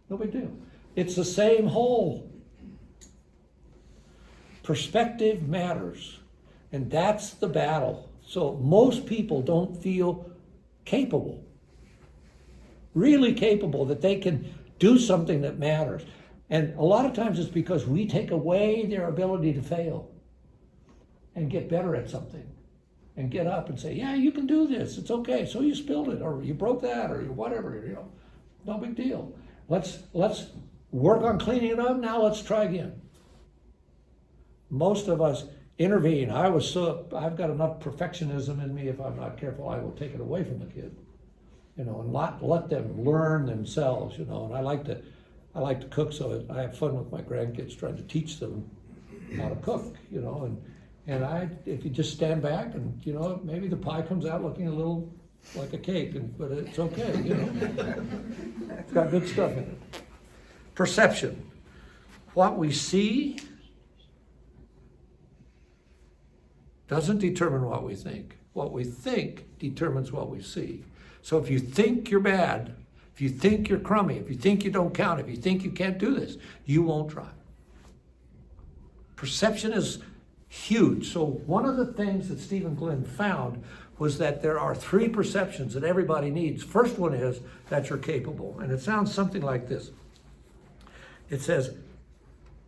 S1: no big deal. It's the same hole. Perspective matters, and that's the battle. So most people don't feel capable, really capable, that they can do something that matters. And a lot of times it's because we take away their ability to fail and get better at something and get up and say, yeah, you can do this. It's okay. So you spilled it, or you broke that, or whatever, no big deal. Let's work on cleaning it up. Now let's try again. Most of us intervene. I've got enough perfectionism in me. If I'm not careful, I will take it away from the kid, and not let them learn themselves, and I like to cook, so I have fun with my grandkids trying to teach them how to cook, and if you just stand back and, maybe the pie comes out looking a little like a cake, but it's okay, It's got good stuff in it. Perception. What we see doesn't determine what we think. What we think determines what we see. So if you think you're bad, if you think you're crummy, if you think you don't count, if you think you can't do this, you won't try. Perception is huge. So one of the things that Stephen Glenn found was that there are 3 perceptions that everybody needs. First one is that you're capable. And it sounds something like this. It says,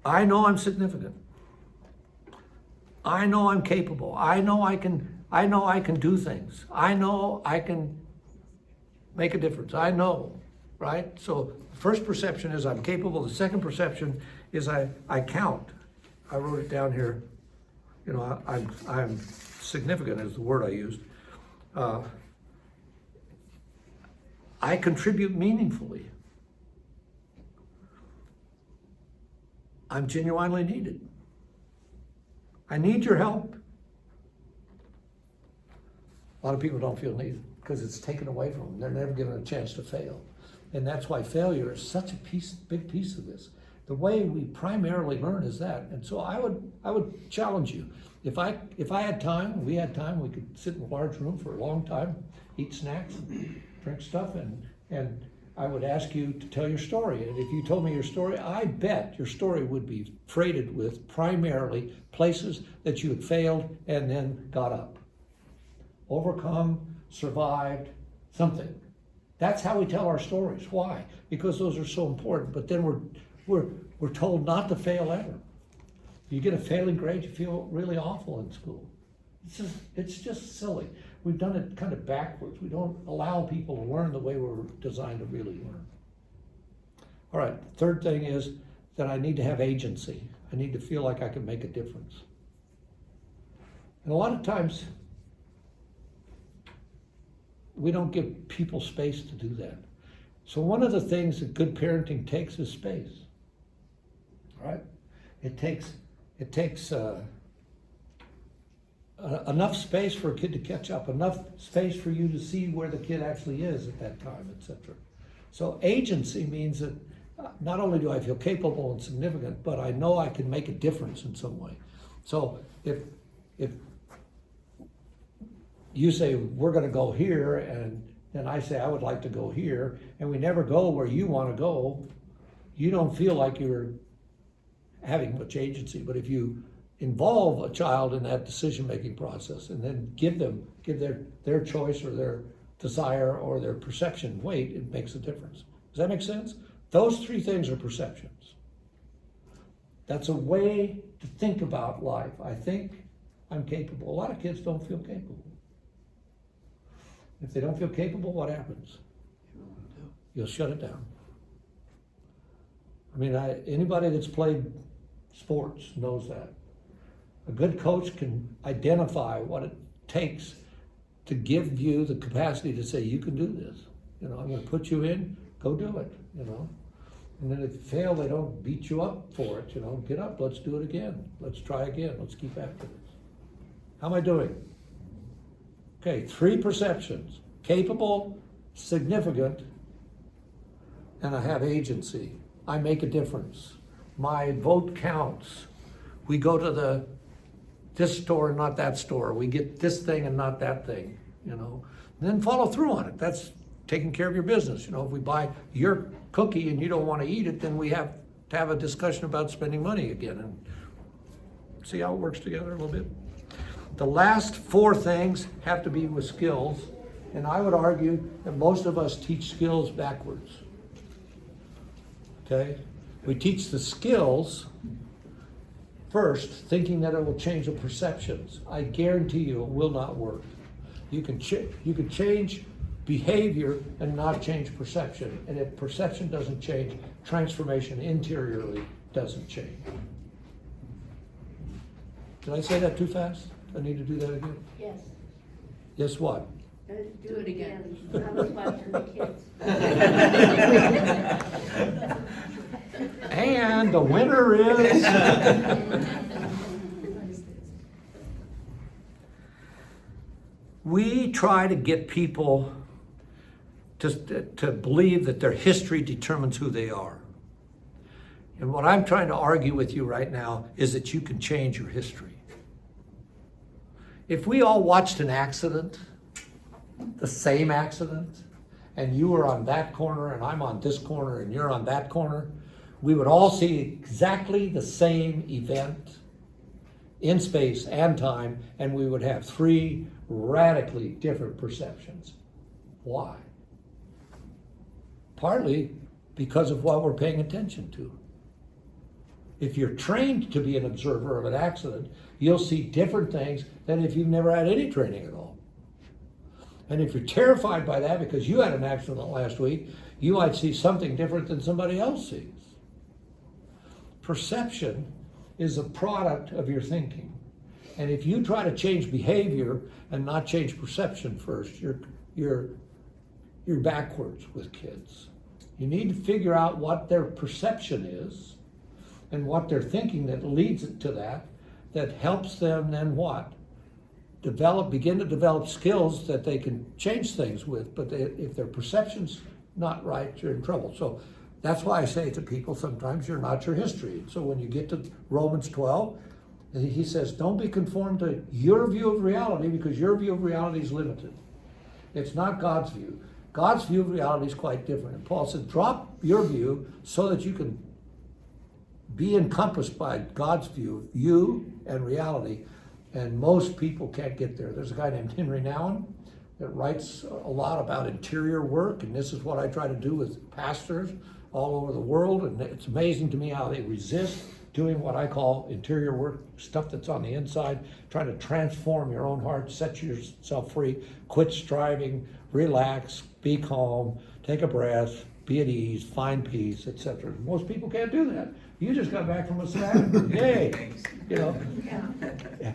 S1: I know I'm significant. I know I'm capable. I know I can do things. I know I can make a difference. I know, right? So the first perception is I'm capable. The second perception is I count. I wrote it down here. I'm significant is the word I used. I contribute meaningfully. I'm genuinely needed. I need your help. A lot of people don't feel needed because it's taken away from them. They're never given a chance to fail. And that's why failure is such a big piece of this. The way we primarily learn is that. And so I would challenge you. If I had time, we had time, we could sit in a large room for a long time, eat snacks, drink stuff, and I would ask you to tell your story. And if you told me your story, I bet your story would be freighted with primarily places that you had failed and then got up. Overcome, survived, something. That's how we tell our stories. Why? Because those are so important. But then we're told not to fail ever. You get a failing grade, you feel really awful in school. It's just silly. We've done it kind of backwards. We don't allow people to learn the way we're designed to really learn. All right, third thing is that I need to have agency. I need to feel like I can make a difference. And a lot of times, we don't give people space to do that. So one of the things that good parenting takes is space. All right? It takes enough space for a kid to catch up, enough space for you to see where the kid actually is at that time, etc. So agency means that not only do I feel capable and significant, but I know I can make a difference in some way. So if you say, we're going to go here, and then I say, I would like to go here, and we never go where you want to go, you don't feel like you're having much agency. But if you involve a child in that decision-making process and then give their choice or their desire or their perception weight, it makes a difference. Does that make sense? Those 3 things are perceptions. That's a way to think about life. I think I'm capable. A lot of kids don't feel capable. If they don't feel capable, what happens? You'll shut it down. I mean, anybody that's played sports knows that. A good coach can identify what it takes to give you the capacity to say, you can do this. I'm going to put you in, go do it, And then if you fail, they don't beat you up for it, Get up, let's do it again. Let's try again, let's keep after this. How am I doing? Okay, 3 perceptions: capable, significant, and I have agency. I make a difference. My vote counts. We go to this store and not that store. We get this thing and not that thing, And then follow through on it. That's taking care of your business. If we buy your cookie and you don't want to eat it, then we have to have a discussion about spending money again and see how it works together a little bit. The last 4 things have to be with skills, and I would argue that most of us teach skills backwards. Okay? We teach the skills first, thinking that it will change the perceptions. I guarantee you it will not work. You can change behavior and not change perception, and if perception doesn't change, transformation interiorly doesn't change. Did I say that too fast? I need to do that again?
S3: Yes.
S1: Yes, what?
S3: Do it again. I was watching the kids.
S1: And the winner is... We try to get people to believe that their history determines who they are. And what I'm trying to argue with you right now is that you can change your history. If we all watched an accident, the same accident, and you were on that corner and I'm on this corner and you're on that corner, we would all see exactly the same event in space and time, and we would have three radically different perceptions. Why? Partly because of what we're paying attention to. If you're trained to be an observer of an accident, you'll see different things than if you've never had any training at all. And if you're terrified by that because you had an accident last week, you might see something different than somebody else sees. Perception is a product of your thinking. And if you try to change behavior and not change perception first, you're backwards with kids. You need to figure out what their perception is and what they're thinking that leads it to that helps them then what? Begin to develop skills that they can change things with, but if their perception's not right, you're in trouble. So that's why I say to people sometimes, you're not your history. So when you get to Romans 12, he says, don't be conformed to your view of reality because your view of reality is limited. It's not God's view. God's view of reality is quite different. And Paul said, drop your view so that you can be encompassed by God's view of you and reality. And most people can't get there. There's a guy named Henry Nouwen that writes a lot about interior work, and this is what I try to do with pastors all over the world. And it's amazing to me how they resist doing what I call interior work, stuff that's on the inside, trying to transform your own heart, set yourself free, quit striving, relax, be calm, take a breath, be at ease, find peace, etc. Most people can't do that. You just got back from a sabbatical. Yay! You know. Yeah.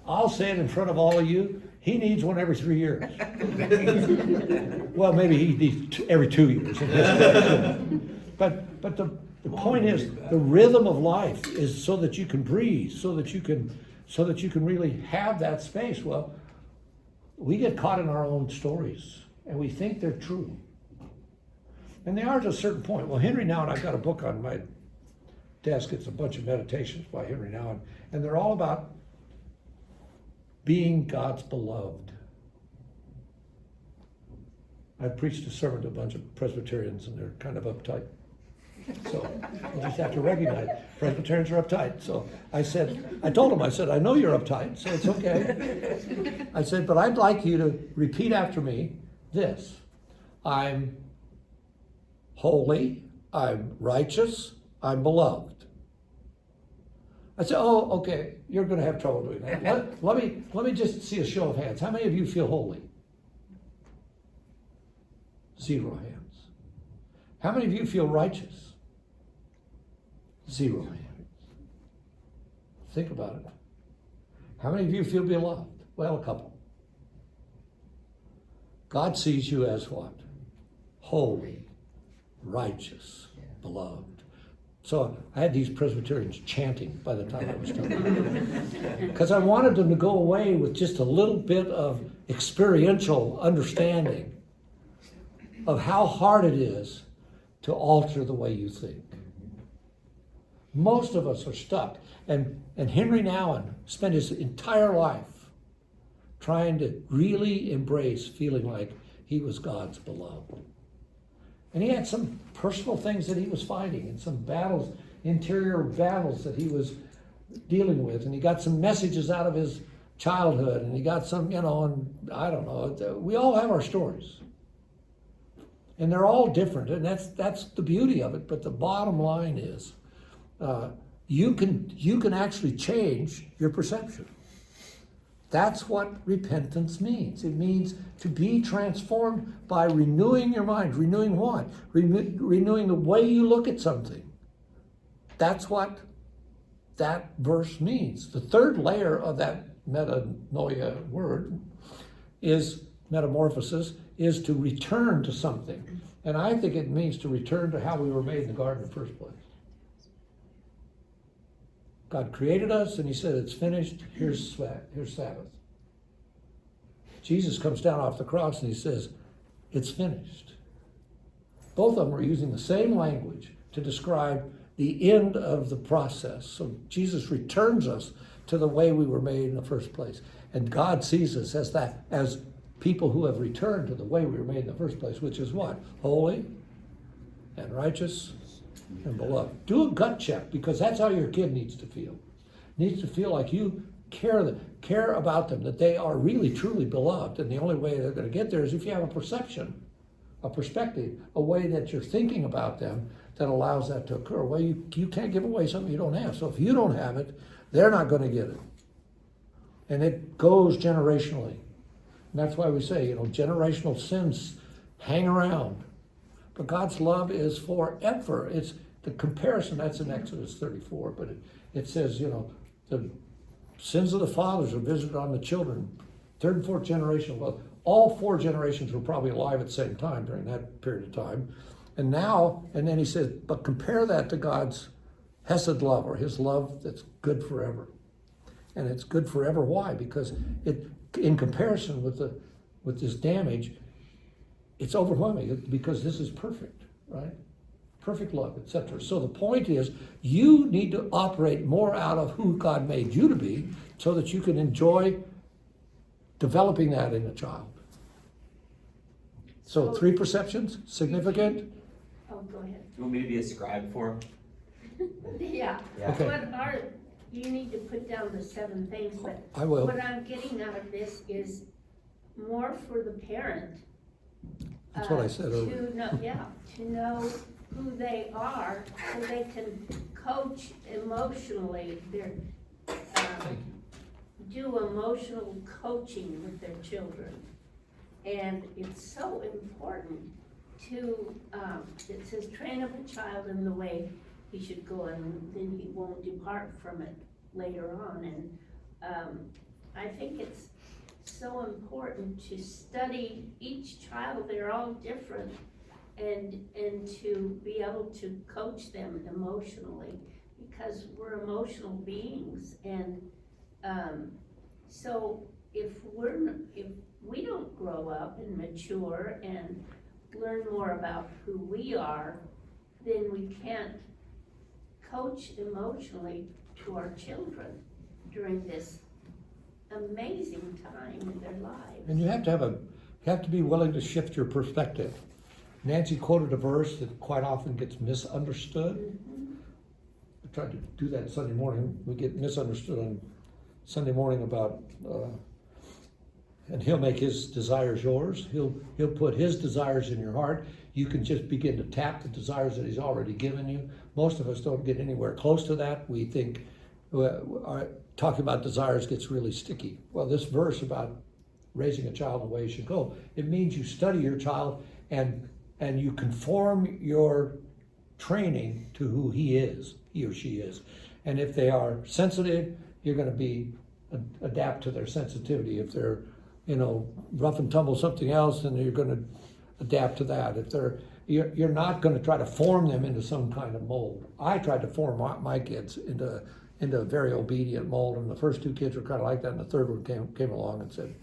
S1: I'll say it in front of all of you. He needs one every 3 years. Well, maybe he needs every 2 years. But the point is, the rhythm of life is so that you can breathe, so that you can really have that space. Well, we get caught in our own stories, and we think they're true. And they are to a certain point. Well, Henry Nouwen, I've got a book on my desk. It's a bunch of meditations by Henry Nouwen, and they're all about being God's beloved. I preached a sermon to a bunch of Presbyterians, and they're kind of uptight. So you just have to recognize Presbyterians are uptight. So I told them, I know you're uptight, so it's okay. I said, but I'd like you to repeat after me this. I'm holy, I'm righteous, I'm beloved. I said, oh, okay, you're going to have trouble doing that. Let me just see a show of hands. How many of you feel holy? 0 hands. How many of you feel righteous? 0 hands. Think about it. How many of you feel beloved? Well, a couple. God sees you as what? Holy, righteous, beloved. So I had these Presbyterians chanting by the time I was done. Because I wanted them to go away with just a little bit of experiential understanding of how hard it is to alter the way you think. Most of us are stuck. And Henry Nouwen spent his entire life trying to really embrace feeling like he was God's beloved. And he had some personal things that he was fighting and some battles, interior battles that he was dealing with. And he got some messages out of his childhood, and he got some, and I don't know. We all have our stories. And they're all different, and that's the beauty of it. But the bottom line is, you can actually change your perception. That's what repentance means. It means to be transformed by renewing your mind. Renewing what? Renewing the way you look at something. That's what that verse means. The third layer of that metanoia word is metamorphosis, is to return to something. And I think it means to return to how we were made in the garden in the first place. God created us and he said, it's finished, here's Sabbath. Jesus comes down off the cross and he says, it's finished. Both of them are using the same language to describe the end of the process. So Jesus returns us to the way we were made in the first place. And God sees us as people who have returned to the way we were made in the first place, which is what? Holy and righteous and beloved. Do a gut check, because that's how your kid needs to feel. Needs to feel like you care about them, that they are really truly beloved. And the only way they're going to get there is if you have a perception, a perspective, a way that you're thinking about them that allows that to occur. Well, you can't give away something you don't have. So if you don't have it, they're not going to get it. And it goes generationally. And that's why we say, generational sins hang around. But God's love is forever. It's the comparison, that's in Exodus 34, but it says, the sins of the fathers are visited on the children. Third and fourth generation. Well, all four generations were probably alive at the same time during that period of time. And then he says, but compare that to God's Hesed love, or his love that's good forever. And it's good forever. Why? Because in comparison with this damage, it's overwhelming, because this is perfect, right? Perfect love, etc. So the point is, you need to operate more out of who God made you to be, so that you can enjoy developing that in a child. So 3 perceptions, significant.
S3: Oh, go ahead.
S2: Do you want me to be a scribe for him?
S3: Yeah.
S2: Yeah.
S1: Okay.
S3: You need to put down the 7 things, but
S1: I will.
S3: what I'm getting out of this is more for the parent.
S1: That's what I said earlier.
S3: To know who they are, so they can coach emotionally, do emotional coaching with their children. And it's so important to, it says, train up a child in the way he should go, and then he won't depart from it later on. And I think it's so important to study each child. They're all different, and to be able to coach them emotionally, because we're emotional beings. And so if we don't grow up and mature and learn more about who we are, then we can't coach emotionally to our children during this amazing time in their lives.
S1: And you have to be willing to shift your perspective. Nancy quoted a verse that quite often gets misunderstood.
S3: Mm-hmm.
S1: I tried to do that Sunday morning. We get misunderstood on Sunday morning about, and he'll make his desires yours. He'll put his desires in your heart. You can just begin to tap the desires that he's already given you. Most of us don't get anywhere close to that. We think talking about desires gets really sticky. Well, this verse about raising a child the way you should go, it means you study your child and you conform your training to who he or she is. And if they are sensitive, you're going to adapt to their sensitivity. If they're, rough and tumble something else, then you're going to adapt to that. If you're not going to try to form them into some kind of mold. I tried to form my kids into a very obedient mold, and the first 2 kids were kind of like that, and the third one came along and said,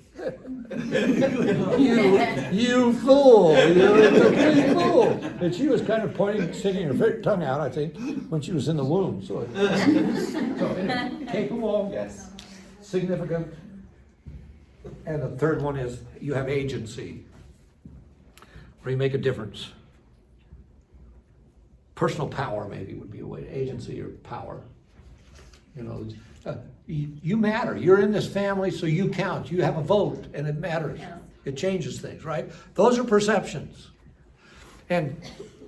S1: you fool, you're a complete fool. And she was kind of sticking her tongue out, I think, when she was in the womb. So anyway, capable,
S2: Yes.
S1: significant, and the third one is you have agency, where you make a difference. Personal power maybe would be a way. Agency or power. You matter. You're in this family, so you count. You have a vote, and it matters.
S3: Yeah.
S1: It changes things, right? Those are perceptions. And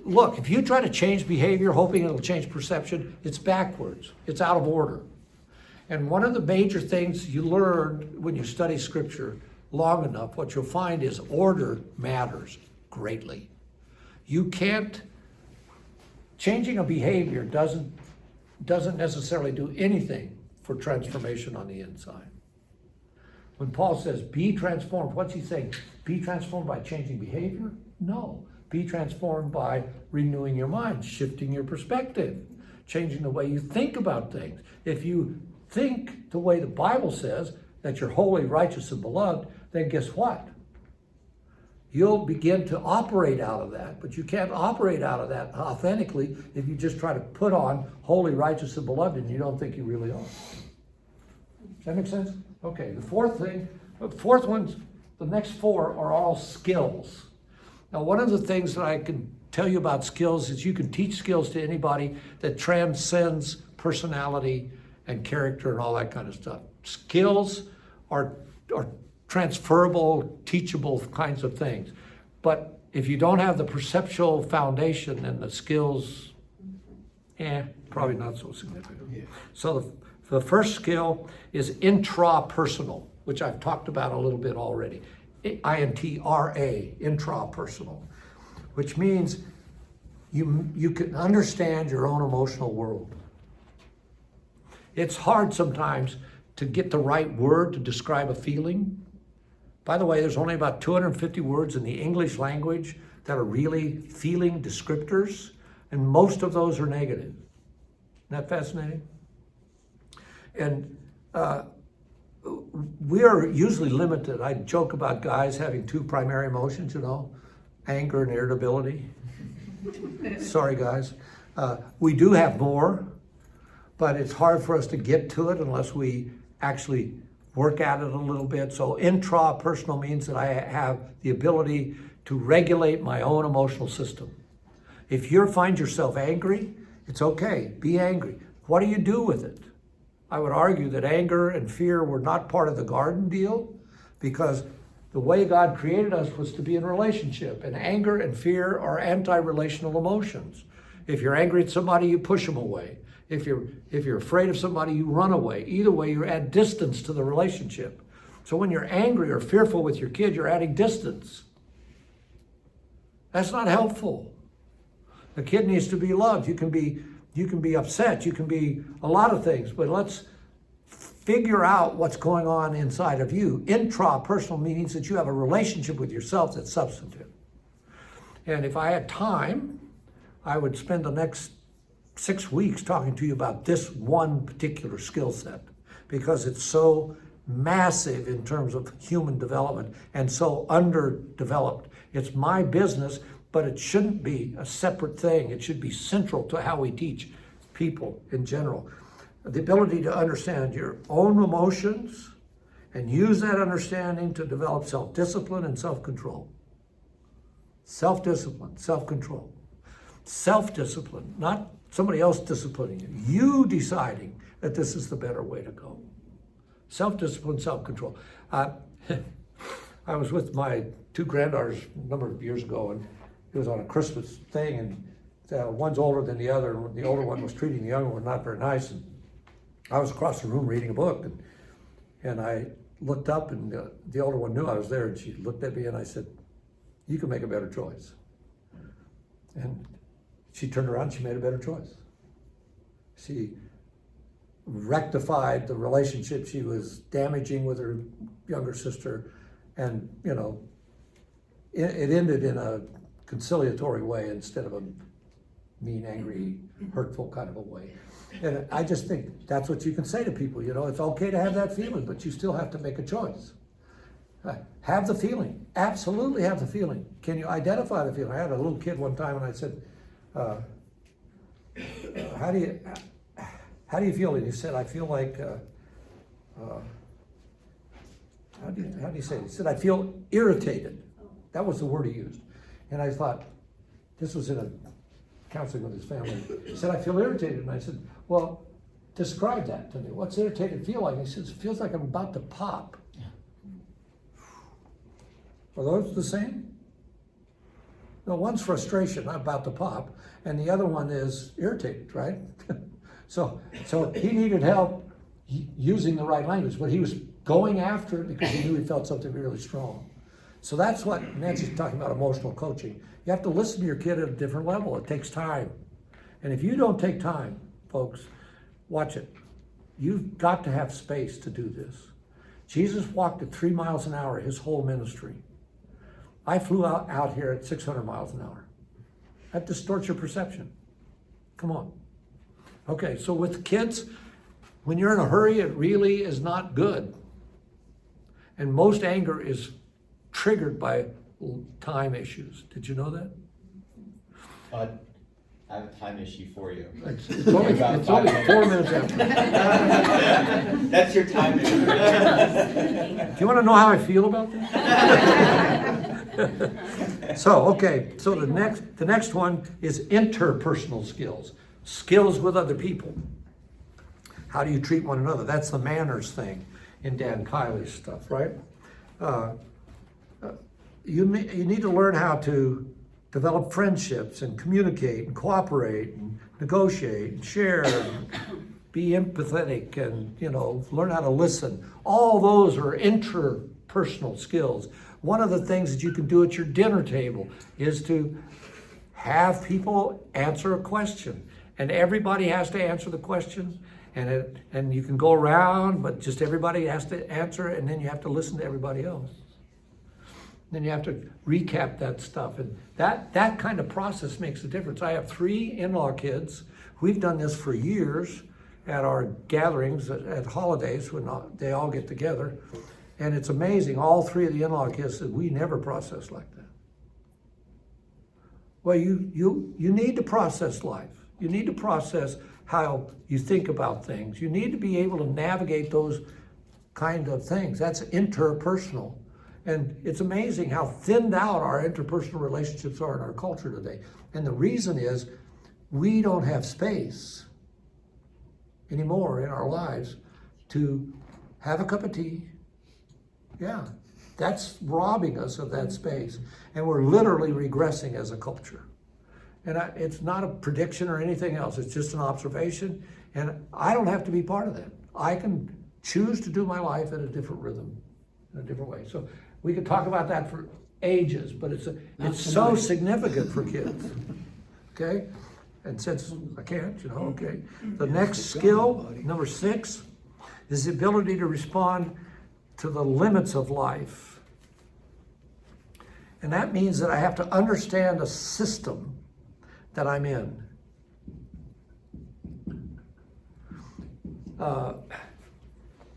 S1: look, if you try to change behavior hoping it'll change perception, it's backwards. It's out of order. And one of the major things you learn when you study Scripture long enough, what you'll find is order matters greatly. You can't, changing a behavior doesn't necessarily do anything for transformation on the inside. When Paul says be transformed, what's he saying? Be transformed by changing behavior? No. Be transformed by renewing your mind, shifting your perspective, changing the way you think about things. If you think the way the Bible says, that you're holy, righteous, and beloved, then guess what? You'll begin to operate out of that, but you can't operate out of that authentically if you just try to put on holy, righteous, and beloved and you don't think you really are. Does that make sense? Okay, the fourth one's, the next four are all skills. Now, one of the things that I can tell you about skills is you can teach skills to anybody that transcends personality and character and all that kind of stuff. Skills are transferable, teachable kinds of things. But if you don't have the perceptual foundation, then the skills, probably not so significant. Yeah. So the first skill is intrapersonal, which I've talked about a little bit already. INTRA, intrapersonal, which means you can understand your own emotional world. It's hard sometimes to get the right word to describe a feeling. By the way, there's only about 250 words in the English language that are really feeling descriptors, and most of those are negative. Isn't that fascinating? And we are usually limited. I joke about guys having two primary emotions, anger and irritability. Sorry, guys. We do have more, but it's hard for us to get to it unless we actually work at it a little bit. So intrapersonal means that I have the ability to regulate my own emotional system. If you find yourself angry, it's okay, be angry. What do you do with it? I would argue that anger and fear were not part of the garden deal, because the way God created us was to be in relationship, and anger and fear are anti-relational emotions. If you're angry at somebody, you push them away. If you're afraid of somebody, you run away. Either way, you add distance to the relationship. So when you're angry or fearful with your kid, you're adding distance. That's not helpful. The kid needs to be loved. You can be upset. You can be a lot of things, but let's figure out what's going on inside of you. Intrapersonal means that you have a relationship with yourself that's substantive. And if I had time, I would spend the next 6 weeks talking to you about this one particular skill set, because it's so massive in terms of human development and so underdeveloped. It's my business, but it shouldn't be a separate thing. It should be central to how we teach people in general. The ability to understand your own emotions and use that understanding to develop self-discipline and self-control. Self-discipline, self-control. Self-discipline, not somebody else disciplining you. You deciding that this is the better way to go. Self-discipline, self-control. I was with my two granddaughters a number of years ago, and it was on a Christmas thing, and one's older than the other, and the older one was treating the younger one not very nice. And I was across the room reading a book, and I looked up, and the older one knew I was there, and she looked at me, and I said, "You can make a better choice." And she turned around, she made a better choice. She rectified the relationship she was damaging with her younger sister, and it ended in a conciliatory way instead of a mean, angry, hurtful kind of a way. And I just think that's what you can say to people. It's okay to have that feeling, but you still have to make a choice. Have the feeling. Absolutely have the feeling. Can you identify the feeling? I had a little kid one time, and I said, how do you feel? And he said, "I feel like," how do you say it? He said, "I feel irritated." That was the word he used. And I thought, this was in a counseling with his family. He said, "I feel irritated." And I said, "Well, describe that to me. What's irritated feel like?" He says, "It feels like I'm about to pop." Are those the same? No, one's frustration, not about to pop, and the other one is irritated, right? So he needed help using the right language, but he was going after it because he knew he felt something really strong. So that's what Nancy's talking about, emotional coaching. You have to listen to your kid at a different level. It takes time. And if you don't take time, folks, Watch it. You've got to have space to do this. Jesus walked at 3 miles an hour his whole ministry. I flew out here at 600 miles an hour. That distorts your perception. Come on. Okay, so with kids, when you're in a hurry, it really is not good. And most anger is triggered by time issues. Did you know that?
S5: I have a time issue for you.
S1: It's only 4 minutes after.
S5: That's your time issue.
S1: Do you want to know how I feel about this? So the next one is interpersonal skills. Skills with other people. How do you treat one another? That's the manners thing in Dan Kiley's stuff, right? You need to learn how to develop friendships and communicate and cooperate and negotiate and share and be empathetic and, learn how to listen. All those are interpersonal skills. One of the things that you can do at your dinner table is to have people answer a question. And everybody has to answer the question. And you can go around, but just everybody has to answer it, and then you have to listen to everybody else. Then you have to recap that stuff. And that kind of process makes a difference. I have 3 in-law kids. We've done this for years at our gatherings at holidays when they all get together. And it's amazing. All 3 of the in-law kids said, we never process like that. Well, you need to process life. You need to process how you think about things. You need to be able to navigate those kind of things. That's interpersonal. And it's amazing how thinned out our interpersonal relationships are in our culture today. And the reason is we don't have space anymore in our lives to have a cup of tea. Yeah, that's robbing us of that space. And we're literally regressing as a culture. And it's not a prediction or anything else. It's just an observation. And I don't have to be part of that. I can choose to do my life at a different rhythm, in a different way. So we could talk about that for ages, but it's so significant for kids. Okay? And since I can't, okay. The next skill, number 6, is the ability to respond to the limits of life. And that means that I have to understand a system that I'm in.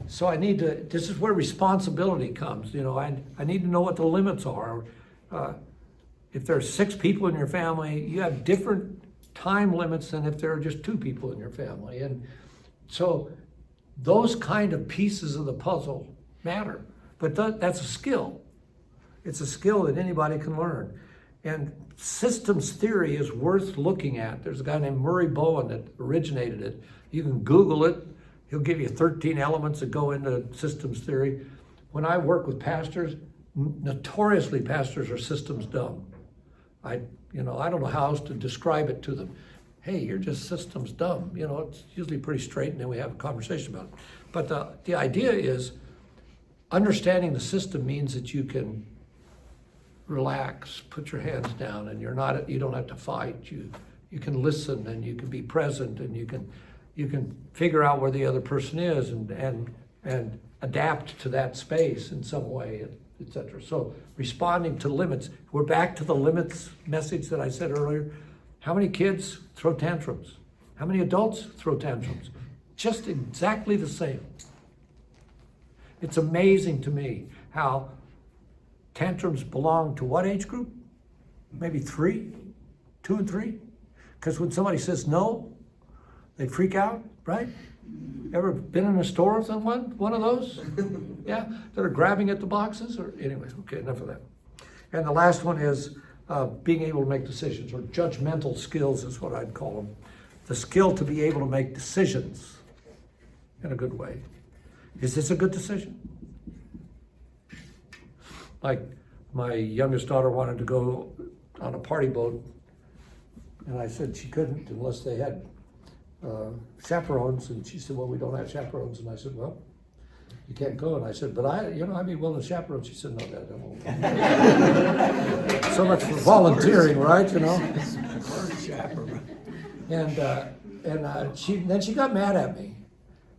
S1: So I need to, this is where responsibility comes. I need to know what the limits are. If there's 6 people in your family, you have different time limits than if there are just 2 people in your family. And so those kind of pieces of the puzzle matter. But that's a skill. It's a skill that anybody can learn. And systems theory is worth looking at. There's a guy named Murray Bowen that originated it. You can Google it. He'll give you 13 elements that go into systems theory. When I work with pastors, notoriously pastors are systems dumb. I don't know how else to describe it to them. Hey, you're just systems dumb. It's usually pretty straight, and then we have a conversation about it. But the idea is understanding the system means that you can relax, put your hands down, and you don't have to fight. You can listen, and you can be present, and you can figure out where the other person is and adapt to that space in some way, etc. So responding to limits. We're back to the limits message that I said earlier. How many kids throw tantrums? How many adults throw tantrums? Just exactly the same. It's amazing to me how tantrums belong to what age group? Maybe 3, 2 and 3? Because when somebody says no, they freak out, right? Ever been in a store with one of those? Yeah, that are grabbing at the boxes? Or anyways, okay, enough of that. And the last one is being able to make decisions, or judgmental skills is what I'd call them. The skill to be able to make decisions in a good way. Is this a good decision? Like my youngest daughter wanted to go on a party boat, and I said she couldn't unless they had chaperones, and she said, well, we don't have chaperones. And I said, well, you can't go. And I said, but I'd be willing to chaperone. She said, no, Dad, I won't. So much for volunteering, right? And then she got mad at me.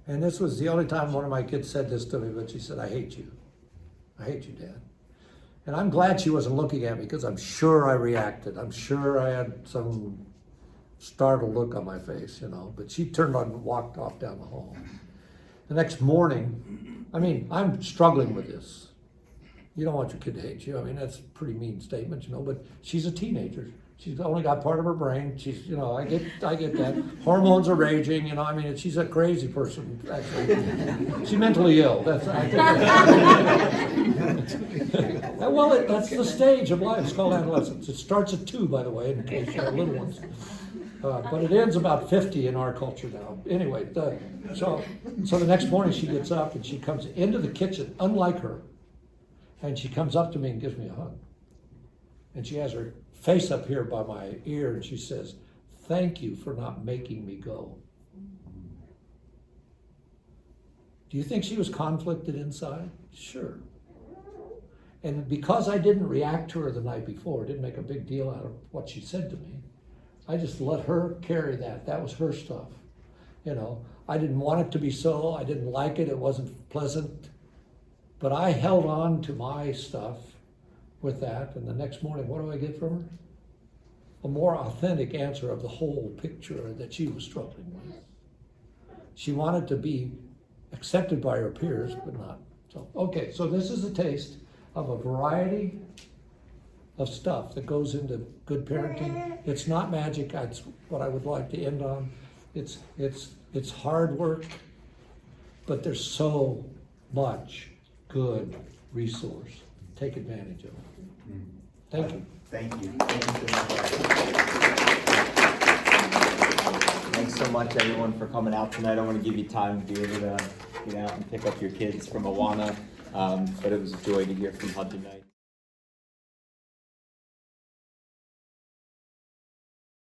S1: And this was the only time one of my kids said this to me, but she said, I hate you. I hate you, Dad. And I'm glad she wasn't looking at me because I'm sure I reacted. I'm sure I had some startled look on my face, you know. But she turned on and walked off down the hall. The next morning, I mean, I'm struggling with this. You don't want your kid to hate you. I mean, that's a pretty mean statement, you know, but she's a teenager. She's only got part of her brain. She's, you know, I get that. Hormones are raging, you know, I mean, she's a crazy person, actually. She's mentally ill. That's well, that's the stage of life. It's called adolescence. It starts at 2, by the way, in case you have little ones. But it ends about 50 in our culture now. Anyway, so the next morning she gets up and she comes into the kitchen, unlike her. And she comes up to me and gives me a hug. And she has her face up here by my ear and she says, thank you for not making me go. Do you think she was conflicted inside? Sure. And because I didn't react to her the night before, didn't make a big deal out of what she said to me, I just let her carry that. That was her stuff. You know, I didn't want it to be so. I didn't like it. It wasn't pleasant. But I held on to my stuff with that, and the next morning, what do I get from her? A more authentic answer of the whole picture that she was struggling with. She wanted to be accepted by her peers, but not. So, okay, so this is a taste of a variety of stuff that goes into good parenting. It's not magic. That's what I would like to end on. It's hard work, but there's so much good resource. Take advantage of it. Thank you.
S5: Thank you. Thank you so much. Thanks so much, everyone, for coming out tonight. I want to give you time to be able to get out and pick up your kids from Awana. But it was a joy to hear from Hud tonight.